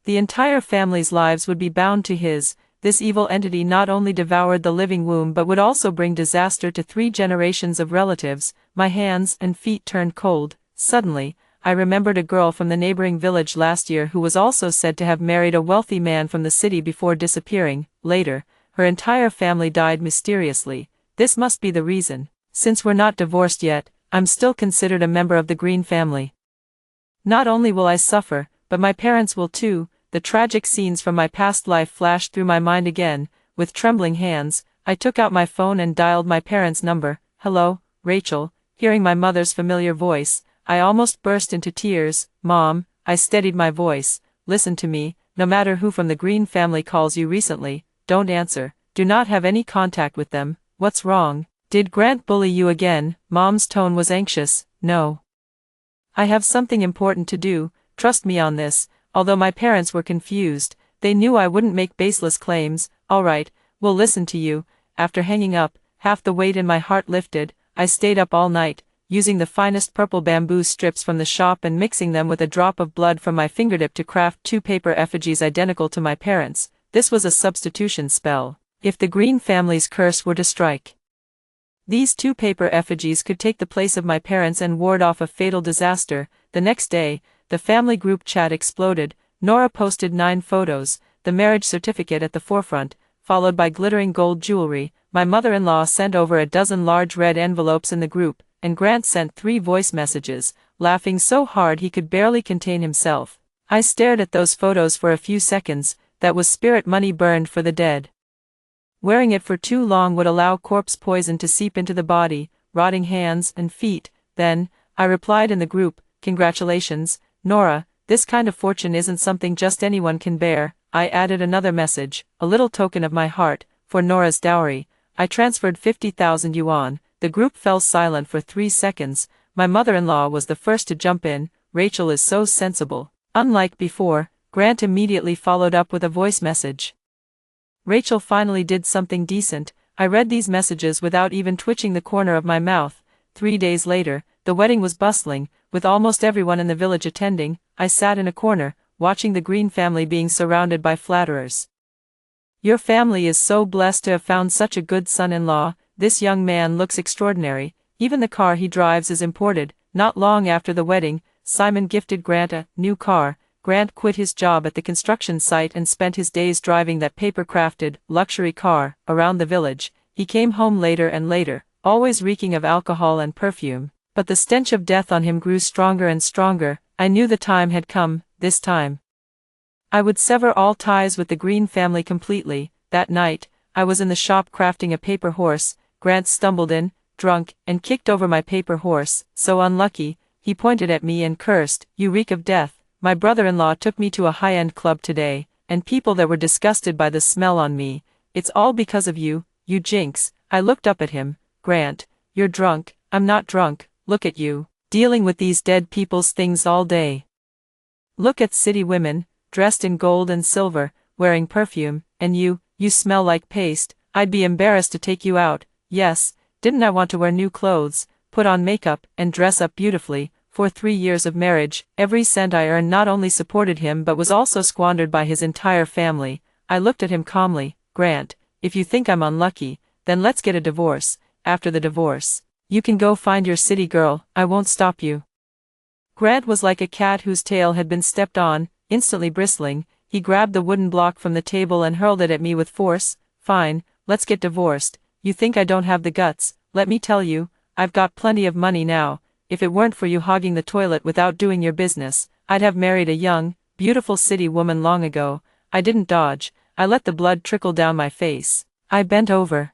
the entire family's lives would be bound to his. This evil entity not only devoured the living womb but would also bring disaster to 3 generations of relatives. My hands and feet turned cold. Suddenly, I remembered a girl from the neighboring village last year who was also said to have married a wealthy man from the city before disappearing. Later, her entire family died mysteriously. This must be the reason. Since we're not divorced yet, I'm still considered a member of the Green family. Not only will I suffer, but my parents will too. The tragic scenes from my past life flashed through my mind again. With trembling hands, I took out my phone and dialed my parents' number. Hello, Rachel. Hearing my mother's familiar voice, I almost burst into tears. Mom, I steadied my voice. Listen to me. No matter who from the Green family calls you recently, don't answer. Do not have any contact with them. What's wrong? Did Grant bully you again? Mom's tone was anxious. No. I have something important to do. Trust me on this. Although my parents were confused, they knew I wouldn't make baseless claims. All right, we'll listen to you. After hanging up, half the weight in my heart lifted. I stayed up all night, using the finest purple bamboo strips from the shop and mixing them with a drop of blood from my fingertip to craft 2 paper effigies identical to my parents. This was a substitution spell. If the Green family's curse were to strike, these 2 paper effigies could take the place of my parents and ward off a fatal disaster. The next day, the family group chat exploded. Nora posted 9 photos, the marriage certificate at the forefront, followed by glittering gold jewelry. My mother-in-law sent over a dozen large red envelopes in the group, and Grant sent 3 voice messages, laughing so hard he could barely contain himself. I stared at those photos for a few seconds. That was spirit money burned for the dead. Wearing it for too long would allow corpse poison to seep into the body, rotting hands and feet. Then, I replied in the group, "Congratulations, Nora, this kind of fortune isn't something just anyone can bear." I added another message, a little token of my heart, for Nora's dowry. I transferred 50,000 yuan. The group fell silent for 3 seconds. My mother-in-law was the first to jump in. "Rachel is so sensible." Unlike before, Grant immediately followed up with a voice message. "Rachel finally did something decent." I read these messages without even twitching the corner of my mouth. 3 days later, the wedding was bustling, with almost everyone in the village attending. I sat in a corner, watching the Green family being surrounded by flatterers. "Your family is so blessed to have found such a good son-in-law. This young man looks extraordinary. Even the car he drives is imported." Not long after the wedding, Simon gifted Grant a new car. Grant quit his job at the construction site and spent his days driving that paper-crafted, luxury car around the village. He came home later and later, always reeking of alcohol and perfume. But the stench of death on him grew stronger and stronger. I knew the time had come. This time I would sever all ties with the Green family completely. That night, I was in the shop crafting a paper horse. Grant stumbled in, drunk, and kicked over my paper horse. "So unlucky," he pointed at me and cursed. "You reek of death. My brother-in-law took me to a high-end club today, and people there were disgusted by the smell on me. It's all because of you, you jinx." I looked up at him. "Grant, you're drunk." "I'm not drunk. Look at you, dealing with these dead people's things all day. Look at city women, dressed in gold and silver, wearing perfume, and you smell like paste. I'd be embarrassed to take you out." Yes, didn't I want to wear new clothes, put on makeup, and dress up beautifully? For 3 years of marriage, every cent I earned not only supported him but was also squandered by his entire family. I looked at him calmly. "Grant, if you think I'm unlucky, then let's get a divorce. After the divorce, you can go find your city girl. I won't stop you." Grant was like a cat whose tail had been stepped on, instantly bristling. He grabbed the wooden block from the table and hurled it at me with force. "Fine, let's get divorced. You think I don't have the guts? Let me tell you, I've got plenty of money now. If it weren't for you hogging the toilet without doing your business, I'd have married a young, beautiful city woman long ago." I didn't dodge. I let the blood trickle down my face. I bent over,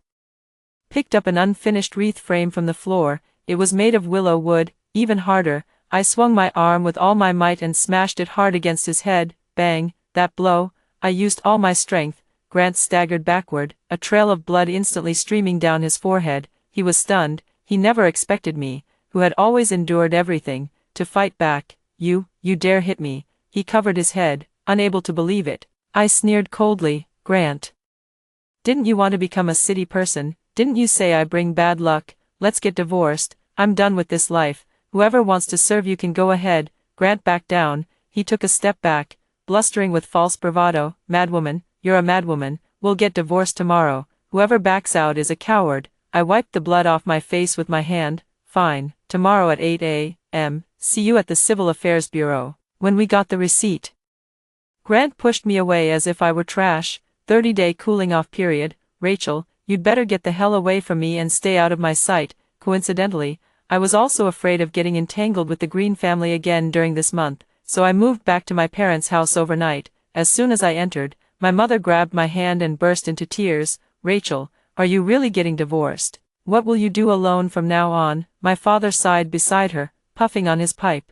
picked up an unfinished wreath frame from the floor. It was made of willow wood, even harder. I swung my arm with all my might and smashed it hard against his head. Bang! That blow, I used all my strength. Grant staggered backward, a trail of blood instantly streaming down his forehead. He was stunned. He never expected me, who had always endured everything, to fight back. You dare hit me." He covered his head, unable to believe it. I sneered coldly. "Grant, didn't you want to become a city person? Didn't you say I bring bad luck? Let's get divorced. I'm done with this life. Whoever wants to serve you can go ahead." Grant backed down. He took a step back, blustering with false bravado. "Madwoman, you're a madwoman. We'll get divorced tomorrow. Whoever backs out is a coward." I wiped the blood off my face with my hand. "Fine, tomorrow at 8 a.m., see you at the Civil Affairs Bureau." When we got the receipt, Grant pushed me away as if I were trash. 30-day cooling-off period. "Rachel, you'd better get the hell away from me and stay out of my sight." Coincidentally, I was also afraid of getting entangled with the Green family again during this month, so I moved back to my parents' house overnight. As soon as I entered, my mother grabbed my hand and burst into tears. "Rachel, are you really getting divorced? What will you do alone from now on?" My father sighed beside her, puffing on his pipe.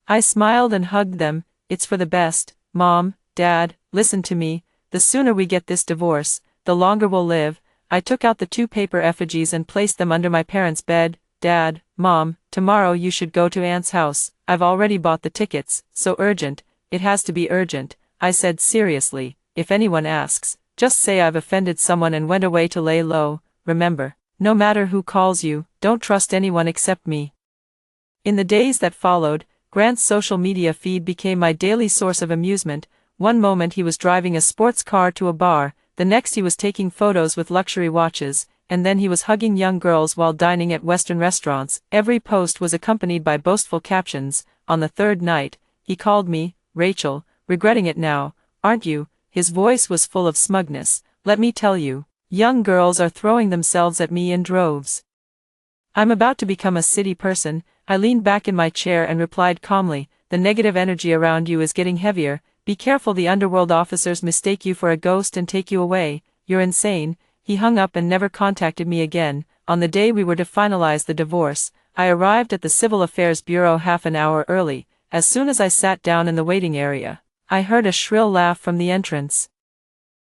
I smiled and hugged them. "It's for the best. Mom, Dad, listen to me. The sooner we get this divorce, the longer we'll live." I took out the 2 paper effigies and placed them under my parents' bed. "Dad, Mom, tomorrow you should go to Aunt's house. I've already bought the tickets." "So urgent." "It has to be urgent," I said seriously. "If anyone asks, just say I've offended someone and went away to lay low. Remember, no matter who calls you, don't trust anyone except me." In the days that followed, Grant's social media feed became my daily source of amusement. One moment he was driving a sports car to a bar, the next he was taking photos with luxury watches, and then he was hugging young girls while dining at Western restaurants. Every post was accompanied by boastful captions. On the 3rd night, he called me, "Rachel, regretting it now, aren't you?" His voice was full of smugness. "Let me tell you, young girls are throwing themselves at me in droves. I'm about to become a city person." I leaned back in my chair and replied calmly, "The negative energy around you is getting heavier. Be careful, the underworld officers mistake you for a ghost and take you away. You're you're insane." He hung up and never contacted me again. On the day we were to finalize the divorce, I arrived at the Civil Affairs Bureau half an hour early. As soon as I sat down in the waiting area, I heard a shrill laugh from the entrance.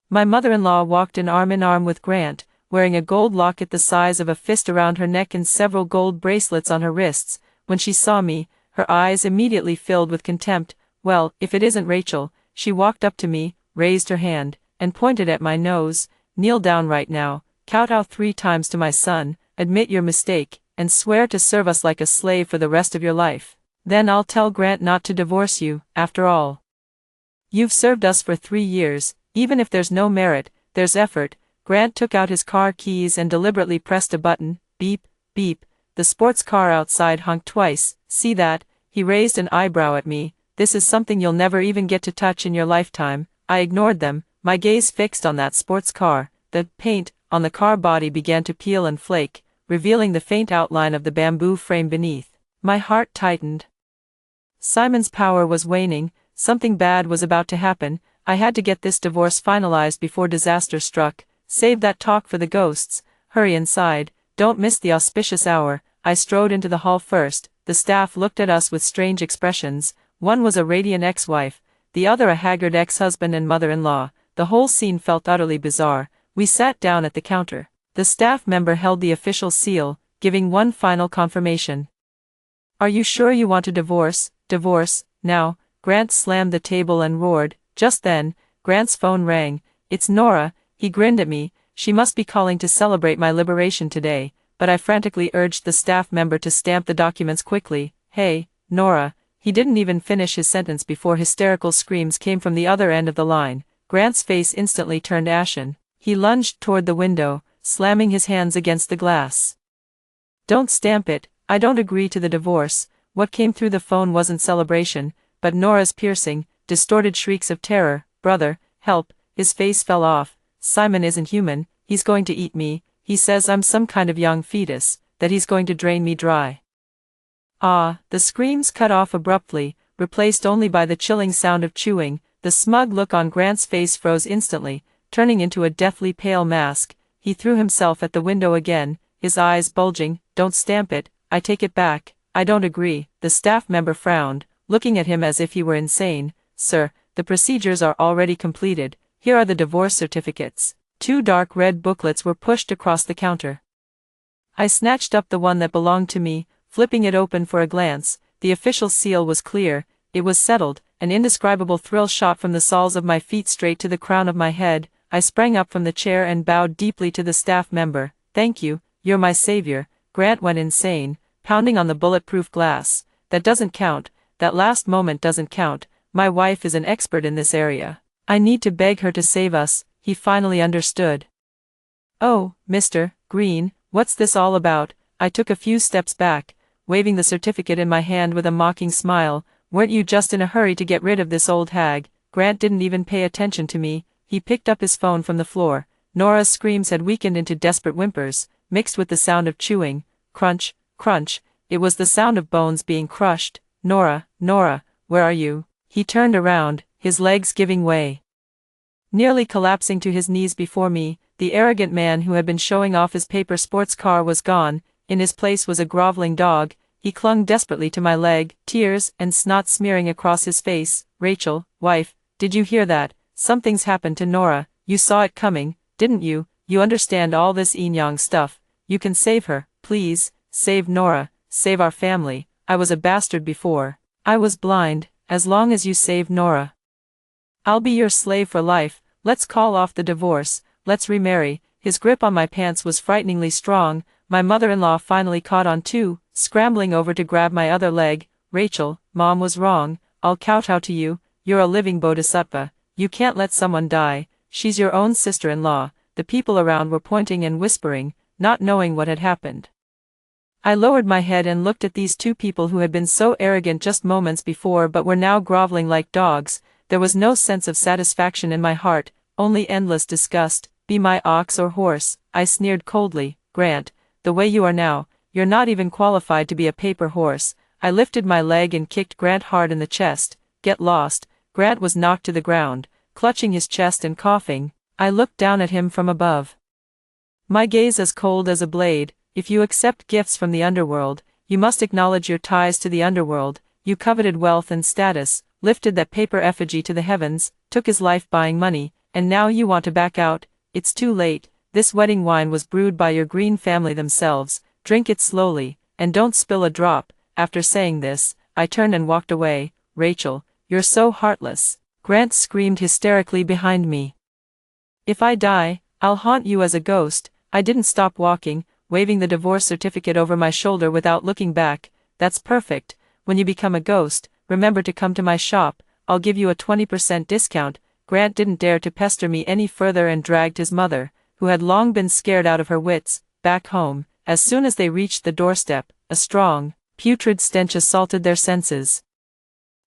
My mother-in-law walked in arm with Grant, wearing a gold locket the size of a fist around her neck and several gold bracelets on her wrists. When she saw me, her eyes immediately filled with contempt. "Well, if it isn't Rachel." She walked up to me, raised her hand, and pointed at my nose. "Kneel down right now, kowtow 3 times to my son, admit your mistake, and swear to serve us like a slave for the rest of your life. Then I'll tell Grant not to divorce you. After all, you've served us for 3 years, even if there's no merit, there's effort." Grant took out his car keys and deliberately pressed a button. Beep, beep. The sports car outside honked twice. "See that?" He raised an eyebrow at me. "This is something you'll never even get to touch in your lifetime." I ignored them, my gaze fixed on that sports car. The paint on the car body began to peel and flake, revealing the faint outline of the bamboo frame beneath. My heart tightened. Simon's power was waning. Something bad was about to happen. I had to get this divorce finalized before disaster struck. Save that talk for the ghosts. Hurry inside. Don't miss the auspicious hour. I strode into the hall first. The staff looked at us with strange expressions. One was a radiant ex-wife, the other a haggard ex-husband and mother-in-law. The whole scene felt utterly bizarre. We sat down at the counter. The staff member held the official seal, giving one final confirmation. "Are you sure you want a divorce?" "Divorce, now." Grant slammed the table and roared. Just then, Grant's phone rang. "It's Nora." He grinned at me. She must be calling to celebrate my liberation today, but I frantically urged the staff member to stamp the documents quickly. "Hey, Nora." He didn't even finish his sentence before hysterical screams came from the other end of the line. Grant's face instantly turned ashen. He lunged toward the window, slamming his hands against the glass. "Don't stamp it. I don't agree to the divorce." What came through the phone wasn't celebration, but Nora's piercing, distorted shrieks of terror. "Brother, help." His face fell off. "Simon isn't human. He's going to eat me. He says I'm some kind of young fetus, that he's going to drain me dry." Ah! The screams cut off abruptly, replaced only by the chilling sound of chewing. The smug look on Grant's face froze instantly, turning into a deathly pale mask. He threw himself at the window again, his eyes bulging. "Don't stamp it. I take it back. I don't agree." The staff member frowned, looking at him as if he were insane. "Sir, the procedures are already completed. Here are the divorce certificates." 2 dark red booklets were pushed across the counter. I snatched up the one that belonged to me, flipping it open for a glance. The official seal was clear. It was settled. An indescribable thrill shot from the soles of my feet straight to the crown of my head. I sprang up from the chair and bowed deeply to the staff member. "Thank you, you're my savior." Grant went insane, pounding on the bulletproof glass. "That doesn't count. That last moment doesn't count. My wife is an expert in this area. I need to beg her to save us." He finally understood. "Oh, Mr. Green, what's this all about?" I took a few steps back, waving the certificate in my hand with a mocking smile. "Weren't you just in a hurry to get rid of this old hag?" Grant didn't even pay attention to me. He picked up his phone from the floor. Nora's screams had weakened into desperate whimpers, mixed with the sound of chewing. Crunch, crunch. It was the sound of bones being crushed. "Nora, Nora, where are you?" He turned around, his legs giving way. Nearly collapsing to his knees before me, the arrogant man who had been showing off his paper sports car was gone. In his place was a groveling dog. He clung desperately to my leg, tears and snot smearing across his face. "Rachel, wife, did you hear that? Something's happened to Nora. You saw it coming, didn't you? You understand all this yin-yang stuff. You can save her, please. Save Nora, save our family. I was a bastard before. I was blind. As long as you save Nora, I'll be your slave for life. Let's call off the divorce. Let's remarry." His grip on my pants was frighteningly strong. My mother-in-law finally caught on too, scrambling over to grab my other leg. "Rachel, Mom was wrong. I'll kowtow to you. You're a living bodhisattva. You can't let someone die. She's your own sister-in-law." The people around were pointing and whispering, not knowing what had happened. I lowered my head and looked at these 2 people who had been so arrogant just moments before but were now groveling like dogs. There was no sense of satisfaction in my heart, only endless disgust. "Be my ox or horse," I sneered coldly. "Grant, the way you are now, you're not even qualified to be a paper horse." I lifted my leg and kicked Grant hard in the chest. "Get lost." Grant was knocked to the ground, clutching his chest and coughing. I looked down at him from above. My gaze as cold as a blade. If you accept gifts from the underworld, you must acknowledge your ties to the underworld. You coveted wealth and status, lifted that paper effigy to the heavens, took his life buying money, and now you want to back out. It's too late. This wedding wine was brewed by your green family themselves. Drink it slowly, and don't spill a drop. After saying this, I turned and walked away. Rachel, you're so heartless. Grant screamed hysterically behind me. If I die, I'll haunt you as a ghost. I didn't stop walking, waving the divorce certificate over my shoulder without looking back. That's perfect. When you become a ghost, remember to come to my shop. I'll give you a 20% discount. Grant didn't dare to pester me any further and dragged his mother, who had long been scared out of her wits, back home. As soon as they reached the doorstep, a strong, putrid stench assaulted their senses.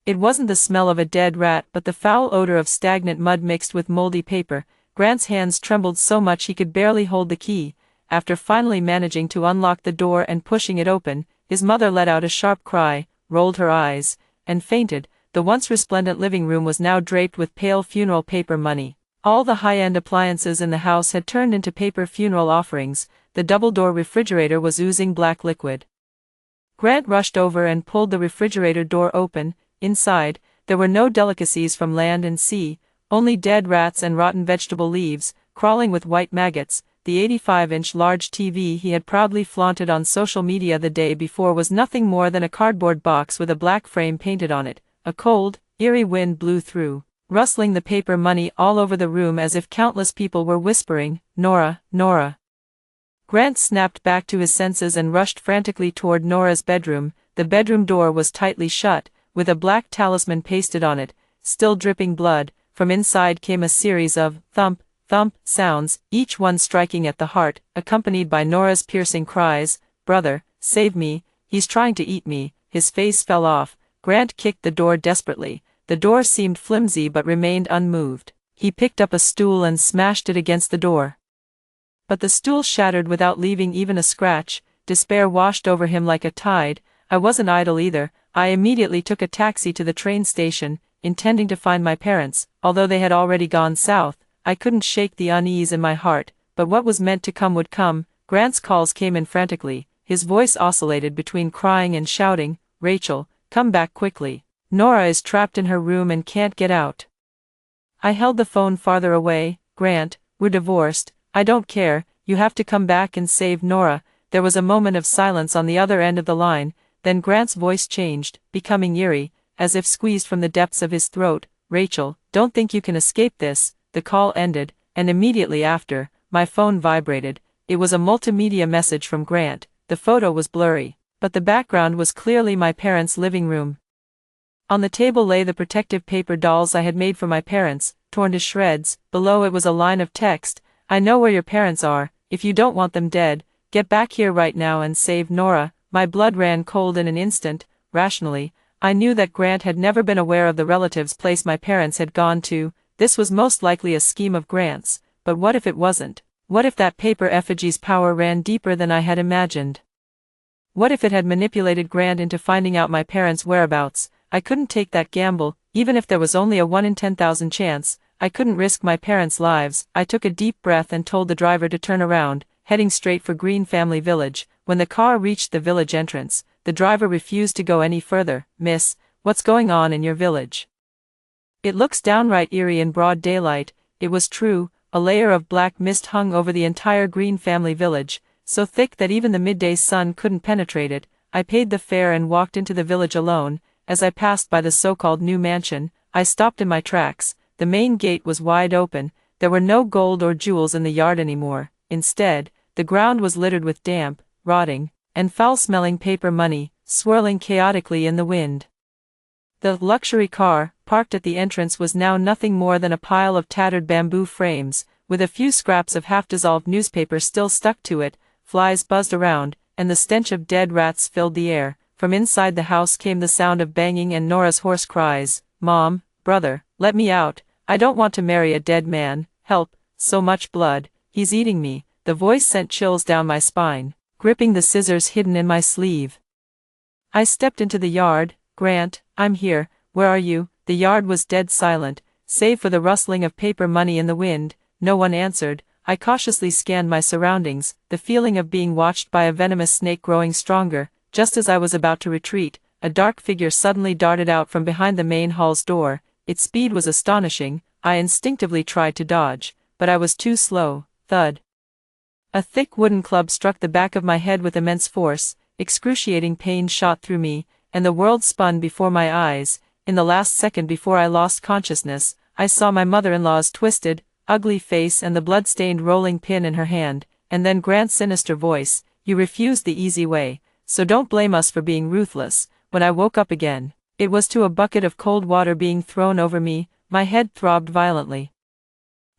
It wasn't the smell of a dead rat but the foul odor of stagnant mud mixed with moldy paper. Grant's hands trembled so much he could barely hold the key. After finally managing to unlock the door and pushing it open, his mother let out a sharp cry, rolled her eyes, and fainted. The once resplendent living room was now draped with pale funeral paper money. All the high-end appliances in the house had turned into paper funeral offerings. The double-door refrigerator was oozing black liquid. Grant rushed over and pulled the refrigerator door open. Inside, there were no delicacies from land and sea, only dead rats and rotten vegetable leaves, crawling with white maggots. The 85-inch large TV he had proudly flaunted on social media the day before was nothing more than a cardboard box with a black frame painted on it. A cold, eerie wind blew through, rustling the paper money all over the room as if countless people were whispering, "Nora, Nora." Grant snapped back to his senses and rushed frantically toward Nora's bedroom. The bedroom door was tightly shut, with a black talisman pasted on it, still dripping blood. From inside came a series of thump, thump sounds, each one striking at the heart, accompanied by Nora's piercing cries, "Brother, save me, he's trying to eat me." His face fell off. Grant kicked the door desperately. The door seemed flimsy but remained unmoved. He picked up a stool and smashed it against the door. But the stool shattered without leaving even a scratch. Despair washed over him like a tide. I wasn't idle either. I immediately took a taxi to the train station, intending to find my parents. Although they had already gone south, I couldn't shake the unease in my heart, but what was meant to come would come. Grant's calls came in frantically. His voice oscillated between crying and shouting, "Rachel, come back quickly. Nora is trapped in her room and can't get out." I held the phone farther away. "Grant, we're divorced. I don't care. You have to come back and save Nora." There was a moment of silence on the other end of the line, then Grant's voice changed, becoming eerie, as if squeezed from the depths of his throat. "Rachel, don't think you can escape this." The call ended, and immediately after, my phone vibrated. It was a multimedia message from Grant. The photo was blurry, but the background was clearly my parents' living room. On the table lay the protective paper dolls I had made for my parents, torn to shreds. Below it was a line of text, "I know where your parents are. If you don't want them dead, get back here right now and save Nora." My blood ran cold in an instant. Rationally, I knew that Grant had never been aware of the relative's place my parents had gone to. This was most likely a scheme of Grant's, but what if it wasn't? What if that paper effigy's power ran deeper than I had imagined? What if it had manipulated Grant into finding out my parents' whereabouts? I couldn't take that gamble, even if there was only a 1 in 10,000 chance. I couldn't risk my parents' lives. I took a deep breath and told the driver to turn around, heading straight for Green Family Village. When the car reached the village entrance, the driver refused to go any further. "Miss, what's going on in your village? It looks downright eerie in broad daylight." It was true. A layer of black mist hung over the entire Green Family Village, so thick that even the midday sun couldn't penetrate it. I paid the fare and walked into the village alone. As I passed by the so-called new mansion, I stopped in my tracks. The main gate was wide open. There were no gold or jewels in the yard anymore. Instead, the ground was littered with damp, rotting, and foul-smelling paper money, swirling chaotically in the wind. The luxury car, parked at the entrance, was now nothing more than a pile of tattered bamboo frames, with a few scraps of half-dissolved newspaper still stuck to it. Flies buzzed around, and the stench of dead rats filled the air. From inside the house came the sound of banging and Nora's hoarse cries, "Mom, brother, let me out. I don't want to marry a dead man. Help, so much blood. He's eating me." The voice sent chills down my spine, gripping the scissors hidden in my sleeve. I stepped into the yard. "Grant, I'm here. Where are you?" The yard was dead silent, save for the rustling of paper money in the wind. no one answered. I cautiously scanned my surroundings, the feeling of being watched by a venomous snake growing stronger. Just as I was about to retreat, a dark figure suddenly darted out from behind the main hall's door. Its speed was astonishing. I instinctively tried to dodge, but I was too slow. Thud. A thick wooden club struck the back of my head with immense force. Excruciating pain shot through me, and the world spun before my eyes. In the last second before I lost consciousness, I saw my mother-in-law's twisted, ugly face and the blood-stained rolling pin in her hand, and then Grant's sinister voice, "You refused the easy way, so don't blame us for being ruthless." When I woke up again, it was to a bucket of cold water being thrown over me. My head throbbed violently,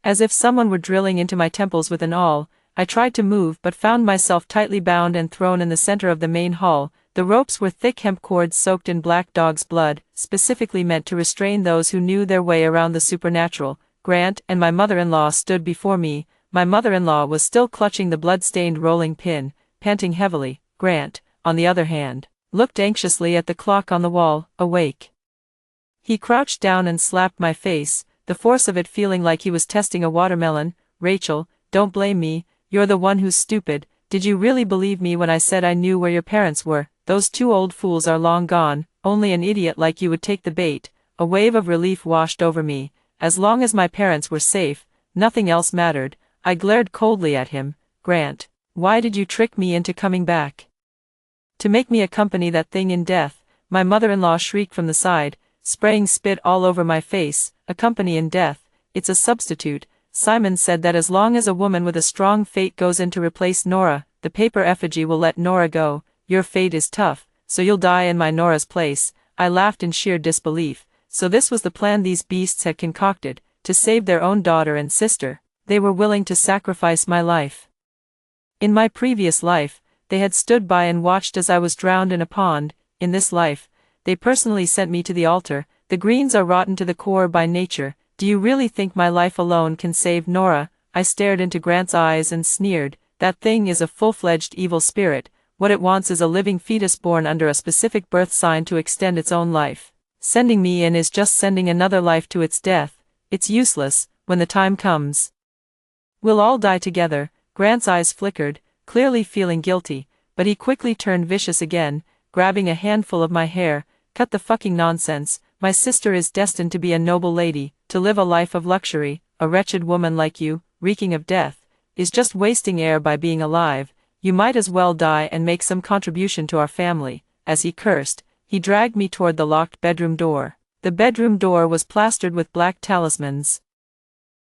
as if someone were drilling into my temples with an awl. I tried to move but found myself tightly bound and thrown in the center of the main hall. The ropes were thick hemp cords soaked in black dog's blood, specifically meant to restrain those who knew their way around the supernatural. Grant and my mother-in-law stood before me. My mother-in-law was still clutching the blood-stained rolling pin, panting heavily. Grant, on the other hand, looked anxiously at the clock on the wall, awake. He crouched down and slapped my face, the force of it feeling like he was testing a watermelon. "Rachel, don't blame me, you're the one who's stupid. Did you really believe me when I said I knew where your parents were? Those two old fools are long gone, only an idiot like you would take the bait." A wave of relief washed over me. As long as my parents were safe, nothing else mattered. I glared coldly at him. "Grant, why did you trick me into coming back? To make me accompany that thing in death?" My mother-in-law shrieked from the side, spraying spit all over my face. "Accompany in death? It's a substitute. Simon said that as long as a woman with a strong fate goes in to replace Nora, the paper effigy will let Nora go. Your fate is tough, so you'll die in my Nora's place." I laughed in sheer disbelief. So this was the plan these beasts had concocted, to save their own daughter and sister. They were willing to sacrifice my life. In my previous life, they had stood by and watched as I was drowned in a pond. In this life, they personally sent me to the altar. The Greens are rotten to the core by nature. Do you really think my life alone can save Nora? I stared into Grant's eyes and sneered. That thing is a full-fledged evil spirit. What it wants is a living fetus born under a specific birth sign to extend its own life. Sending me in is just sending another life to its death. It's useless. When the time comes, we'll all die together. Grant's eyes flickered, clearly feeling guilty, but he quickly turned vicious again, grabbing a handful of my hair. "Cut the fucking nonsense. My sister is destined to be a noble lady, to live a life of luxury. A wretched woman like you, reeking of death, is just wasting air by being alive. You might as well die and make some contribution to our family." As he cursed, he dragged me toward the locked bedroom door. The bedroom door was plastered with black talismans,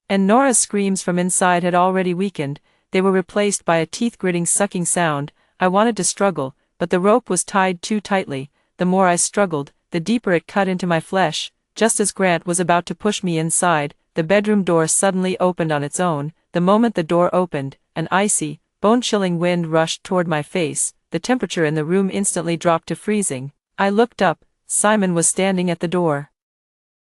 and Nora's screams from inside had already weakened. They were replaced by a teeth-gritting sucking sound. I wanted to struggle, but the rope was tied too tightly. The more I struggled, the deeper it cut into my flesh. Just as Grant was about to push me inside, the bedroom door suddenly opened on its own. The moment the door opened, an icy, bone-chilling wind rushed toward my face. The temperature in the room instantly dropped to freezing. I looked up. Simon was standing at the door.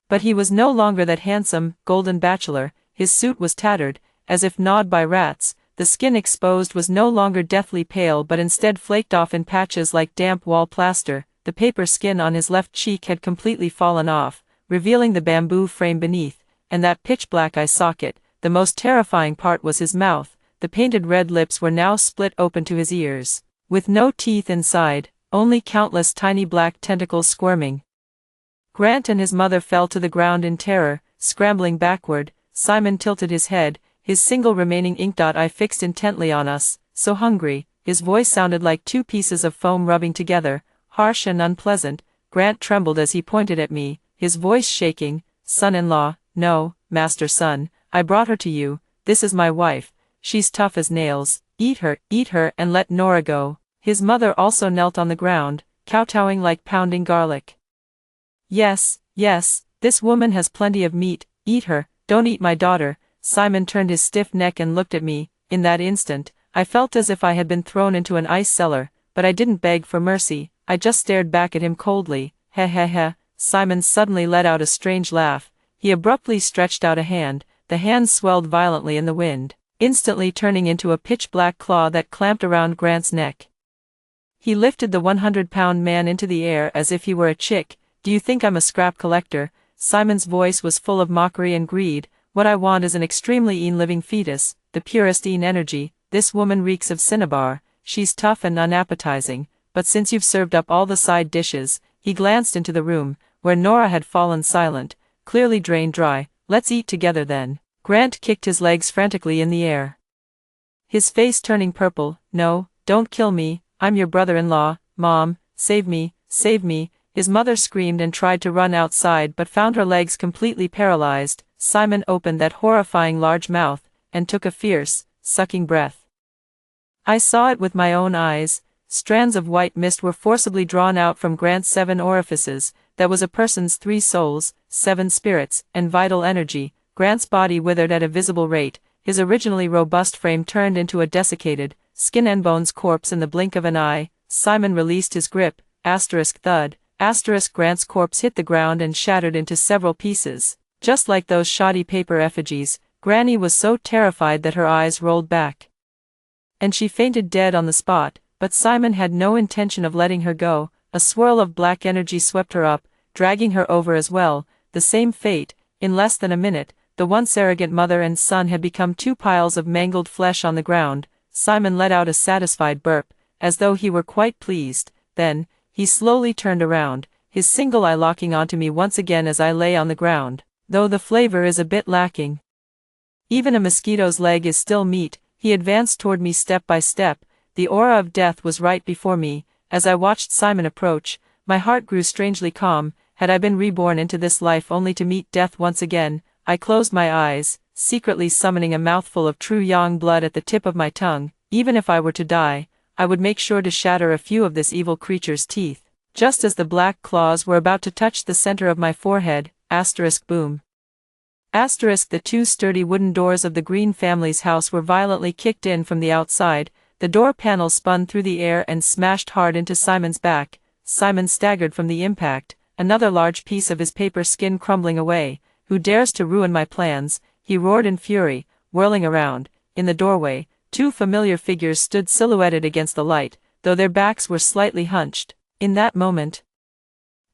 But he was no longer that handsome, golden bachelor. His suit was tattered, as if gnawed by rats. The skin exposed was no longer deathly pale but instead flaked off in patches like damp wall plaster. The paper skin on his left cheek had completely fallen off, revealing the bamboo frame beneath, and that pitch-black eye socket. The most terrifying part was his mouth. The painted red lips were now split open to his ears, with no teeth inside, only countless tiny black tentacles squirming. Grant and his mother fell to the ground in terror, scrambling backward. Simon tilted his head, his single remaining ink dot eye fixed intently on us. "So hungry." His voice sounded like two pieces of foam rubbing together, harsh and unpleasant. Grant trembled as he pointed at me, his voice shaking. "Son-in-law, no, master son, I brought her to you. This is my wife. She's tough as nails. Eat her, and let Nora go." His mother also knelt on the ground, kowtowing like pounding garlic. Yes, this woman has plenty of meat. Eat her, don't eat my daughter." Simon turned his stiff neck and looked at me. In that instant, I felt as if I had been thrown into an ice cellar, but I didn't beg for mercy. I just stared back at him coldly. "Heh heh heh." Simon suddenly let out a strange laugh. He abruptly stretched out a hand. The hand swelled violently in the wind, instantly turning into a pitch-black claw that clamped around Grant's neck. He lifted the 100-pound man into the air as if he were a chick. "Do you think I'm a scrap collector?" Simon's voice was full of mockery and greed. What I want is an extremely living fetus, the purest energy. This woman reeks of cinnabar, she's tough and unappetizing, but since you've served up all the side dishes, he glanced into the room, where Nora had fallen silent, clearly drained dry. Let's eat together then. Grant kicked his legs frantically in the air, his face turning purple. No, don't kill me, I'm your brother-in-law, Mom, save me, save me. His mother screamed and tried to run outside but found her legs completely paralyzed. Simon opened that horrifying large mouth, and took a fierce, sucking breath. I saw it with my own eyes. Strands of white mist were forcibly drawn out from Grant's 7 orifices. That was a person's 3 souls, 7 spirits, and vital energy. Grant's body withered at a visible rate, his originally robust frame turned into a desiccated, skin and bones corpse in the blink of an eye. Simon released his grip, thud, Grant's corpse hit the ground and shattered into several pieces. Just like those shoddy paper effigies, Granny was so terrified that her eyes rolled back, and she fainted dead on the spot. But Simon had no intention of letting her go. A swirl of black energy swept her up, dragging her over as well. The same fate. In less than a minute, the once arrogant mother and son had become 2 piles of mangled flesh on the ground. Simon let out a satisfied burp, as though he were quite pleased. Then, he slowly turned around, his single eye locking onto me once again as I lay on the ground. Though the flavor is a bit lacking, even a mosquito's leg is still meat. He advanced toward me step by step. The aura of death was right before me. As I watched Simon approach, my heart grew strangely calm. Had I been reborn into this life only to meet death once again? I closed my eyes, secretly summoning a mouthful of true yang blood at the tip of my tongue. Even if I were to die, I would make sure to shatter a few of this evil creature's teeth. Just as the black claws were about to touch the center of my forehead, boom. The 2 sturdy wooden doors of the Green family's house were violently kicked in from the outside. The door panel spun through the air and smashed hard into Simon's back. Simon staggered from the impact, another large piece of his paper skin crumbling away. Who dares to ruin my plans? He roared in fury, whirling around. In the doorway, 2 familiar figures stood silhouetted against the light, though their backs were slightly hunched. In that moment,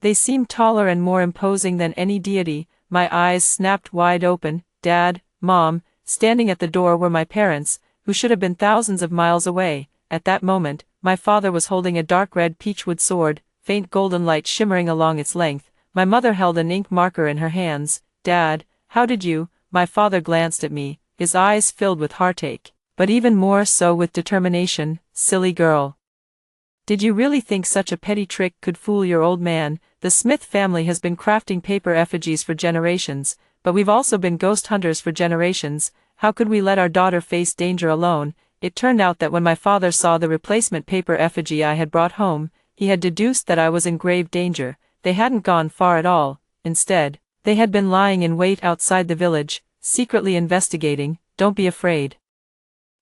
they seemed taller and more imposing than any deity. My eyes snapped wide open. Dad, Mom, standing at the door were my parents, who should have been thousands of miles away. At that moment, my father was holding a dark red peachwood sword, faint golden light shimmering along its length. My mother held an ink marker in her hands. Dad, how did you? My father glanced at me, his eyes filled with heartache, but even more so with determination. Silly girl. Did you really think such a petty trick could fool your old man? The Smith family has been crafting paper effigies for generations, but we've also been ghost hunters for generations. How could we let our daughter face danger alone? It turned out that when my father saw the replacement paper effigy I had brought home, he had deduced that I was in grave danger. They hadn't gone far at all. Instead, they had been lying in wait outside the village, secretly investigating. Don't be afraid,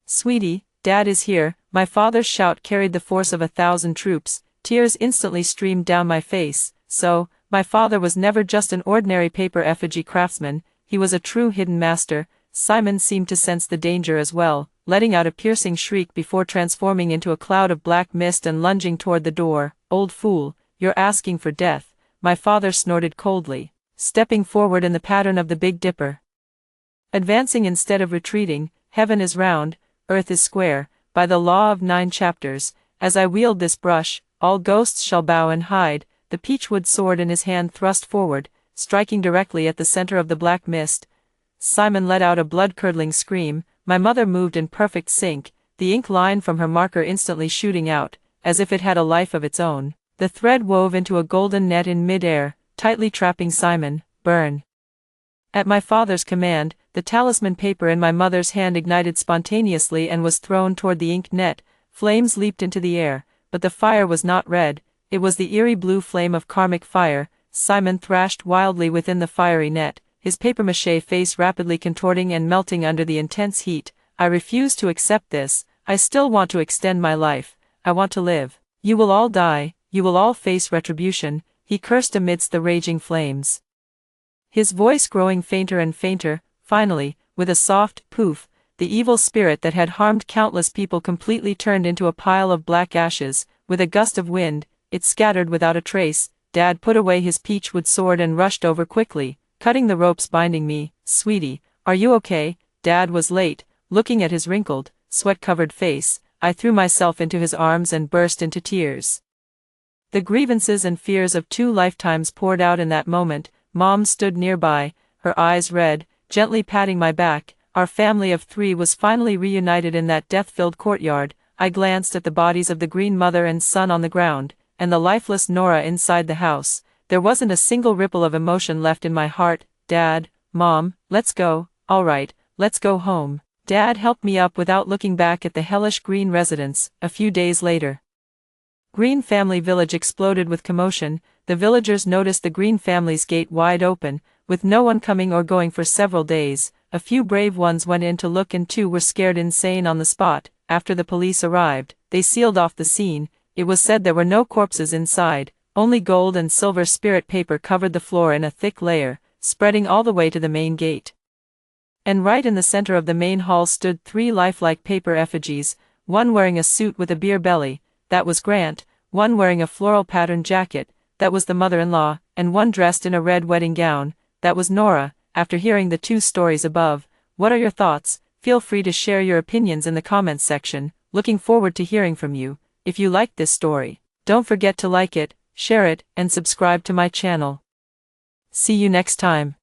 sweetie, Dad is here. My father's shout carried the force of 1,000 troops. Tears instantly streamed down my face. So, my father was never just an ordinary paper effigy craftsman, he was a true hidden master. Simon seemed to sense the danger as well, letting out a piercing shriek before transforming into a cloud of black mist and lunging toward the door. Old fool, you're asking for death, my father snorted coldly, stepping forward in the pattern of the Big Dipper. Advancing instead of retreating. Heaven is round, earth is square, by the law of 9 chapters. As I wield this brush, all ghosts shall bow and hide. The peachwood sword in his hand thrust forward, striking directly at the center of the black mist. Simon let out a blood-curdling scream. My mother moved in perfect sync, the ink line from her marker instantly shooting out, as if it had a life of its own. The thread wove into a golden net in mid-air, tightly trapping Simon. Burn. At my father's command, the talisman paper in my mother's hand ignited spontaneously and was thrown toward the ink net. Flames leaped into the air, but the fire was not red, it was the eerie blue flame of karmic fire. Simon thrashed wildly within the fiery net, his papier-mâché face rapidly contorting and melting under the intense heat. I refuse to accept this. I still want to extend my life. I want to live. You will all die, you will all face retribution, he cursed amidst the raging flames, his voice growing fainter and fainter. Finally, with a soft poof, the evil spirit that had harmed countless people completely turned into a pile of black ashes. With a gust of wind, it scattered without a trace. Dad put away his peachwood sword and rushed over quickly, cutting the ropes binding me. Sweetie, Are you okay? Dad was late. Looking at his wrinkled, sweat-covered face, I threw myself into his arms and burst into tears. The grievances and fears of 2 lifetimes poured out in that moment. Mom stood nearby, her eyes red, gently patting my back. Our family of 3 was finally reunited in that death-filled courtyard. I glanced at the bodies of the green mother and son on the ground, and the lifeless Nora inside the house. There wasn't a single ripple of emotion left in my heart. Dad, Mom, let's go. All right, let's go home. Dad helped me up without looking back at the hellish Green residence. A few days later, Green family village exploded with commotion. The villagers noticed the Green family's gate wide open, with no one coming or going for several days. A few brave ones went in to look and 2 were scared insane on the spot. After the police arrived, they sealed off the scene. It was said there were no corpses inside, only gold and silver spirit paper covered the floor in a thick layer, spreading all the way to the main gate. And right in the center of the main hall stood 3 lifelike paper effigies, one wearing a suit with a beer belly, that was Grant, one wearing a floral patterned jacket, that was the mother-in-law, and one dressed in a red wedding gown, that was Nora. After hearing the 2 stories above, what are your thoughts? Feel free to share your opinions in the comments section. Looking forward to hearing from you. If you liked this story, don't forget to like it, share it, and subscribe to my channel. See you next time.